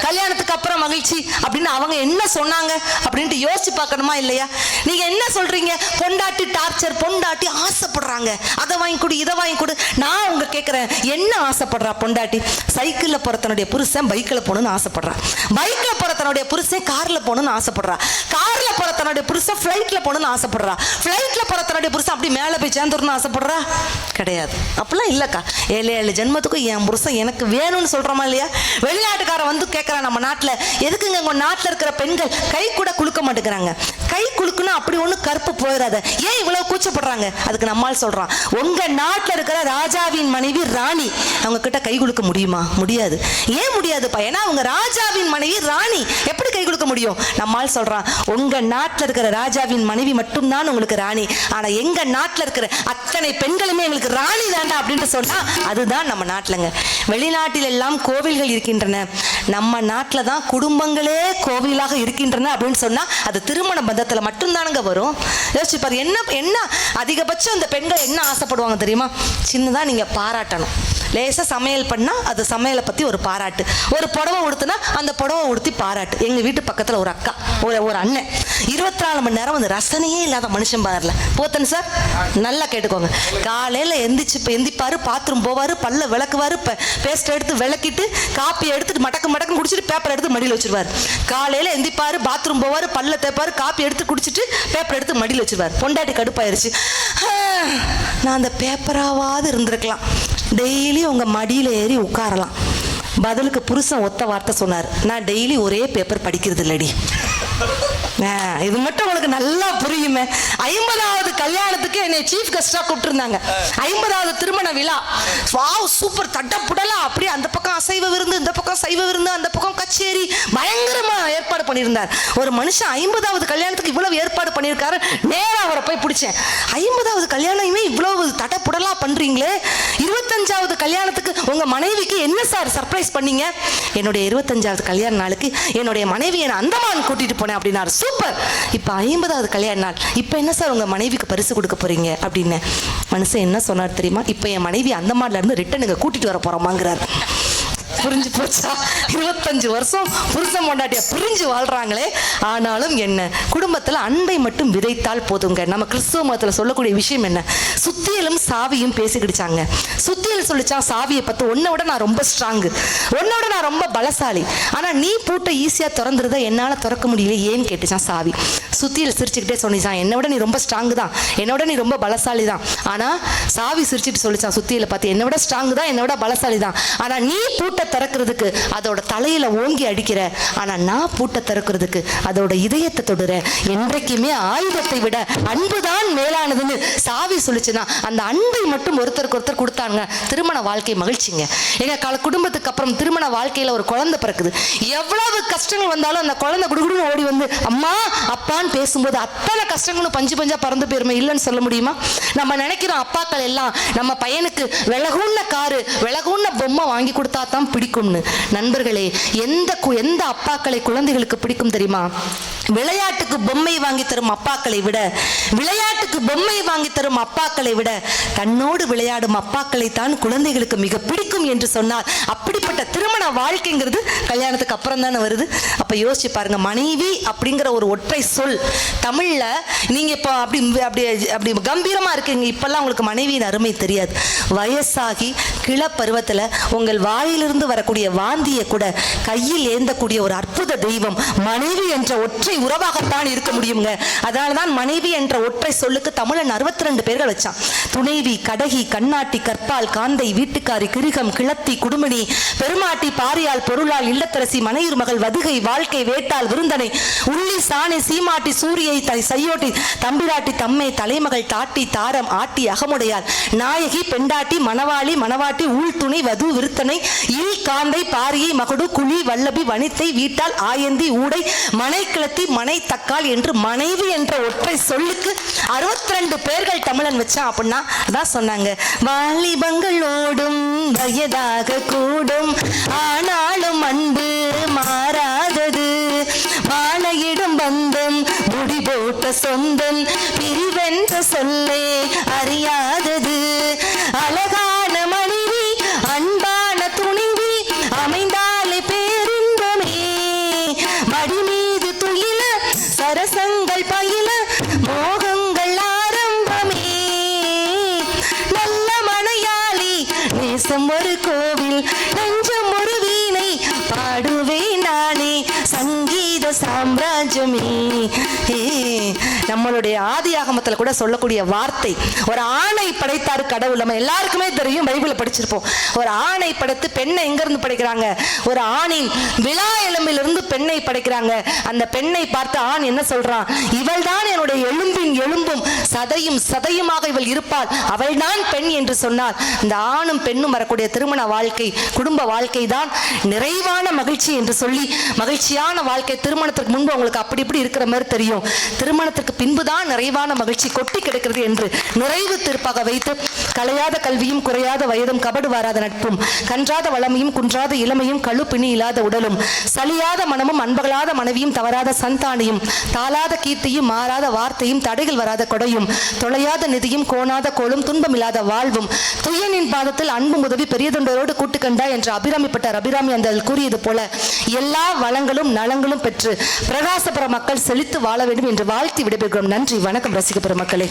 Speaker 1: கல்யாணத்துக்கு அப்புறம் மகிழ்ச்சி அப்படின்னு அவங்க என்ன சொன்னாங்க அப்படின்ட்டு யோசிச்சு பார்க்கணுமா இல்லையா? நீங்க என்ன சொல்றீங்க? பொண்டாட்டி டார்ச்சர், பொண்டாட்டி ஆசைப்படுறாங்க, அதை வாங்கி கொடு இதை வாங்கி கொடு. நான் உங்க கேட்கிறேன், என்ன ஆசைப்படுறா பொண்டாட்டி? சைக்கிள்ல போறதனுடைய புருஷன் பைக்கில் போகணும்னு ஆசைப்படுறா, பைக்கில் போறதனுடைய புருஷன் கார்ல போகணும்னு ஆசைப்படுறா, கார்ல போற தன்னுடைய புருஷன் ஃப்ளைட்ல போகணும்னு ஆசைப்படுறா. ஃப்ளைட்ல போற தன்னுடைய புருஷன் அப்படி மேலே போய் சேர்ந்துடணும்னு ஆசைப்படுறா? கிடையாது. அப்பெல்லாம் இல்லக்கா. 7 ஜென்மத்துக்கும் என் புருஷன் எனக்கு வேணும்னு சொல்றோமா இல்லையா? வெளிநாட்டுக்காரன் வந்து கேட்கறான் நம்ம நாட்டில், எதுக்குங்க உங்க நாட்டில் இருக்கிற பெண்கள் கை கூட குலுக்க மாட்டேங்கிறாங்க? கை குலுக்குனா அப்படி ஒண்ணு கருப்பு போயிடாத, ஏன் இவ்வளவு கூச்சப்படுறாங்க? அதுக்கு நம்மால் சொல்றான், உங்க நாட்டில் இருக்கிற ராஜாவின் மனைவி ராணி, அவங்க கிட்ட கை குலுக்க முடியுமா? முடியாது. ஏன் முடியாதுப்பா? ஏன்னா அவங்க ராஜாவின் மனைவி ராணி, எப்படி கை குலுக்க முடியும்? நம்மால் சொல்றான், உங்க நாட்டில் இருக்கிற ராஜாவின் மனைவி மட்டும்தான் உங்களுக்கு ராணி, ஆனா எங்க நாட்டில் இருக்கிற அத்தனை பெண்களுமே எங்களுக்கு ராணி தாண்டா அப்படின்னு சொன்னா அதுதான் நம்ம நாட்டிலங்க. வெளிநாட்டில் எல்லாம் கோவில்கள் இருக்கின்றன, நம்ம நாட்டில் தான் குடும்பங்களே கோவிலாக இருக்கின்றன அப்படின்னு சொன்னா அது திருமண பந்தத்துல மட்டும்தானுங்க வரும். யோசிச்சு பாரு, என்ன அதிகபட்சம் இந்த பெண்கள் என்ன ஆசைப்படுவாங்க தெரியுமா? சின்னதா நீங்க பாராட்டணும். லேசா சமையல் பண்ணா அது சமையலை பத்தி ஒரு பாராட்டு, ஒரு புடவை உடுத்துனா அந்த புடவை உடுத்தி பாராட்டு. எங்க வீட்டு பக்கத்துல ஒரு அக்கா, ஒரு அண்ணன் 24 மணி நேரம் வந்து ரசனையே இல்லாத மனுஷன் பாருல போத்தன் சார், நல்லா கேட்டுக்கோங்க. காலையில எந்திப்பாரு, பாத்ரூம் போவாரு, பல்ல விளக்குவாரு, பேஸ்ட் எடுத்து விளக்கிட்டு காப்பி எடுத்துட்டு மடக்கு குடிச்சிட்டு பேப்பர் எடுத்து மடியில் வச்சிருவாரு. காலையில எந்திப்பாரு, பாத்ரூம் போவாரு, பல்ல தேப்பாரு, காப்பி எடுத்து குடிச்சிட்டு பேப்பர் எடுத்து மடியில் வச்சிருவாரு. பொண்டாட்டி கடுப்பாயிருச்சு, நான் அந்த பேப்பராவது இருந்திருக்கலாம், டெய்லி உங்க மடியில ஏறி உட்காரலாம். பதிலுக்கு புருஷன் ஒத்த வார்த்தை சொன்னார், நான் டெய்லி ஒரே பேப்பர் படிக்கிறது இல்லடி. இது மட்டும் உங்களுக்கு நல்லா புரியுமே. 50வது கல்யாணத்துக்கு என்னை சீஃப் கெஸ்டா கூப்பிட்டுருந்தாங்க. 50வது திருமண விழா. வாவ், சூப்பர், தட்டப்புடலா, அப்படியே அந்த பக்கம் அசைவ விருந்து, இந்த பக்கம் சைவ விருந்து, அந்த பக்கம் கச்சேரி, பயங்கரமா ஏற்பாடு பண்ணியிருந்தார். ஒரு மனுஷன் 50வது கல்யாணத்துக்கு இவ்வளவு ஏற்பாடு பண்ணியிருக்காரு. நேரா அவரை போய் பிடிச்சேன். 50வது கல்யாணமே இவ்வளவு தட்டப்புடலா பண்றீங்களே, 25வது கல்யாணத்துக்கு உங்க மனைவிக்கு என்ன சார் சர்ப்ரைஸ் பண்ணீங்க? என்னுடைய 25வது கல்யாண நாளுக்கு என்னுடைய மனைவி என்னை அந்தமான் கூட்டிட்டு போனேன் அப்படின்னாரு. சூப்பர், இப்ப 50வது கல்யாண நாள், இப்ப என்ன சார் உங்க மனைவிக்கு பரிசு கொடுக்க போறீங்க அப்படின்னு. மனுஷன் என்ன சொன்னார் தெரியுமா? இப்ப என் மனைவி அந்தமான்ல இருந்து ரிட்டன் இங்க கூட்டிட்டு வர போறோமாங்கிறார். புரிஞ்சு போச்சா? 25 வருஷம் புருஷன் பொண்டாட்டிய பிரிஞ்சு வாழ்றாங்களே. ஆனாலும் என்ன, குடும்பத்துல அன்பை மட்டும் விதைத்தால் போதுங்க. நம்ம கிறிஸ்துவ மதத்துல சொல்லக்கூடிய விஷயம் என்ன? சுத்தியலும் சாவியும் பேசிக்கிடுச்சாங்க. சுத்தியல் சொல்லிச்சான் சாவியை பார்த்து, உன்னை விட நான் ரொம்ப ஸ்ட்ராங்கு, உன்னை விட நான் ரொம்ப பலசாலி, ஆனா நீ பூட்டை ஈஸியா திறந்துருத என்னால திறக்க முடியல ஏன்னு கேட்டுச்சான் சாவி. சுத்தியல் சிரிச்சுக்கிட்டே சொன்னிச்சான், என்னை விட நீ ரொம்ப ஸ்ட்ராங்கு தான், என்னை விட நீ ரொம்ப பலசாலி தான். ஆனா சாவி சிரிச்சுட்டு சொல்லிச்சான் சுத்தியலை பார்த்து, என்னை விட ஸ்ட்ராங்கு தான், என்னை விட பலசாலி தான், ஆனா நீ பூட்டை திறக்கிறதுக்கு அதோட தலையில ஓங்கி அடிக்கிற, ஆனா நான் பூட்டை திறக்கிறதுக்கு அதோட இதயத்தை தொடுற. என்றைக்குமே ஆயுதத்தை விட அன்புதான் மேலானதுன்னு சாவி சொல்லிச்சுன்னா அந்த அன்பை மட்டும் ஒருத்தருக்கு ஒருத்தர் கொடுத்தாங்க. திருமண வாழ்க்கை மகிழ்ச்சிங்க. எங்க குடும்பத்துக்கு அப்புறம் திருமண வாழ்க்கையில ஒரு குழந்தை பிறக்குது. எவ்வளவு கஷ்டங்கள் வந்தாலும் அந்த குழந்தை குடுகுடுன்னு ஓடி வந்து அம்மா அப்பான்னு பேசும்போது அத்தனை கஷ்டங்களும் பஞ்சு பஞ்சா பறந்து போயிருமே, இல்லைன்னு சொல்ல முடியுமா? நம்ம நினைக்கிறோம் அப்பாக்கள் எல்லாம் நம்ம பையனுக்கு விலகுன்ன காரு, விலகுன்ன பொம்மை வாங்கி கொடுத்தா தான் பிடிக்கும்னு. நண்பர்களே, எந்த அப்பாக்களை குழந்தைகளுக்கு பிடிக்கும் தெரியுமா? விளையாட்டுக்கு பொம்மை வாங்கி தரும் அப்பாக்களை விட, விளையாட்டுக்கு பொம்மை வாங்கி தரும் அப்பாக்களை விட தன்னோடு விளையாடும் அப்பாக்களை தான் குழந்தைகளுக்கு மிக பிடிக்கும் என்று சொன்னார். அப்படிப்பட்ட திருமண வாழ்க்கைங்கிறது கல்யாணத்துக்கு அப்புறம் தானே வருது. அப்ப யோசிச்சு பாருங்க, மனைவி அப்படிங்கிற ஒரு ஒற்றை சொல் தமிழ்ல நீங்க இப்போ அப்படி கம்பீரமா இருக்கீங்க. இப்பெல்லாம் உங்களுக்கு மனைவியின் அருமை தெரியாது. வயசாகி கிளப்பருவத்துல உங்கள் வாயிலிருந்து வரக்கூடிய வாந்தியை கூட கையில் ஏந்தக்கூடிய ஒரு அற்புத தெய்வம் மனைவி என்ற ஒற்றை உறவாகத்தான் இருக்க முடியுங்க. அதனாலதான் மனைவி என்ற ஒற்றை சொல்லுக்கு தமிழன் 62 பேர்கள் வச்சான். துணைவி, கடகி, கண்ணாட்டி, கற்பால், காந்தை, வீட்டுக்காரி, கிருகம், கிளத்தி, குடுமினி, பெருமாட்டி, பாரியால், பொருளால், இல்லத்தரசி, மனையூர் மகள், வதுகை, வாழ்க்கை, வேட்டால், விருந்தனை, உள்ளி, சாணி, சீமாட்டி, சூரியை, சையோட்டி, தம்பிராட்டி, தம்மை, தலைமகள், தாட்டி, தாரம், ஆட்டி, அகமுடையால், நாயகி, பெண்டாட்டி, மணவாளி, மணவாட்டி, ஊழ்துணை, வது, விருத்தனை, இல், காந்தை, பாரியை, மகுடு, குழி, வல்லபி, வனித்தை, வீட்டால், ஆயந்தி, ஊடை, மனை கிளத்தி, மனை தக்கால் என்று மனைவி என்ற ஒற்றை சொல்லுக்கு 62 பேர்கள் தமிழன் வச்சான். அப்படின்னா அதான் சொன்னாங்க, வாலிபங்களோடும் வயதாக கூடும் ஆனாலும் அன்பு மாறாதது, வாழையிடும் பந்தம் முடி போட்ட சொந்தம் பிரிவென்ற சொல்லே அறியாதது, அழகான மனைவி அன்பான துணிவி அமைந்தாலே பேரின்பமே, மடி மீது துயில சரசங்கள் பயில மோகங்கள் ஆரம்பமே, நல்ல மனையாளி நேசம் ஒரு கோவில் நெஞ்சம் ஒரு வீணை பாடுவேன் நானே சங்கீத சாம்ராஜ்யமே. நம்மளுடைய ஆதி ஆகமத்தில் கூட சொல்லக்கூடிய வார்த்தை. ஒரு ஆணை படைத்தார் கடவுள். நம்ம எல்லாருக்குமே தெரியும், பைபிளை படிச்சிருப்போம். ஒரு ஆணை படைத்து பெண்ணை எங்க இருந்து படைக்கிறாங்க? ஒரு ஆணின் விழா எலும்பிலிருந்து பெண்ணை படைக்கிறாங்க. அந்த பெண்ணை பார்த்து ஆண் என்ன சொல்றான்? இவள் தான் என்னுடைய எலும்பின் எலும்பும் சதையும் சதையுமாக இவள் இருப்பாள், அவள் தான் பெண் என்று சொன்னார். இந்த ஆணும் பெண்ணும் வரக்கூடிய திருமண வாழ்க்கை, குடும்ப வாழ்க்கை தான் நிறைவான மகிழ்ச்சி என்று சொல்லி, மகிழ்ச்சியான வாழ்க்கை திருமணத்திற்கு முன்பு உங்களுக்கு அப்படி இப்படி இருக்கிற மாதிரி தெரியும், திருமணத்திற்கு பின்புதான் நிறைவான மகிழ்ச்சி கொட்டி கிடக்கிறது என்று நிறைவு தீர்ப்பாக வைத்து, கலையாத கல்வியும் குறையாத வயதும் கபடு வாராத நட்பும் கன்றாத வளமையும் குன்றாத இளமையும் கழுப்பிணி இல்லாத உடலும் சலியாத மனமும் அன்பகலாத மனைவியும் தவறாத சந்தானியும் தாளாத கீர்த்தியும் மாறாத வார்த்தையும் தடைகள் வராத கொடையும் தொலையாத நிதியும் கோணாத கோளும் துன்பமில்லாத வாழ்வும் துயனின் பாதத்தில் அன்பு உதவி பெரியதொண்டரோடு கூட்டு கண்டா என்று அபிராமிப்பட்டார். அபிராமி அந்த கூறியது போல எல்லா வளங்களும் நலங்களும் பெற்று பிரகாசபுர மக்கள் செழித்து வாழ வேண்டும் என்று வாழ்த்தி விடைபெறுகிறோம். நன்றி, வணக்கம் ரசிகபுர மக்களே.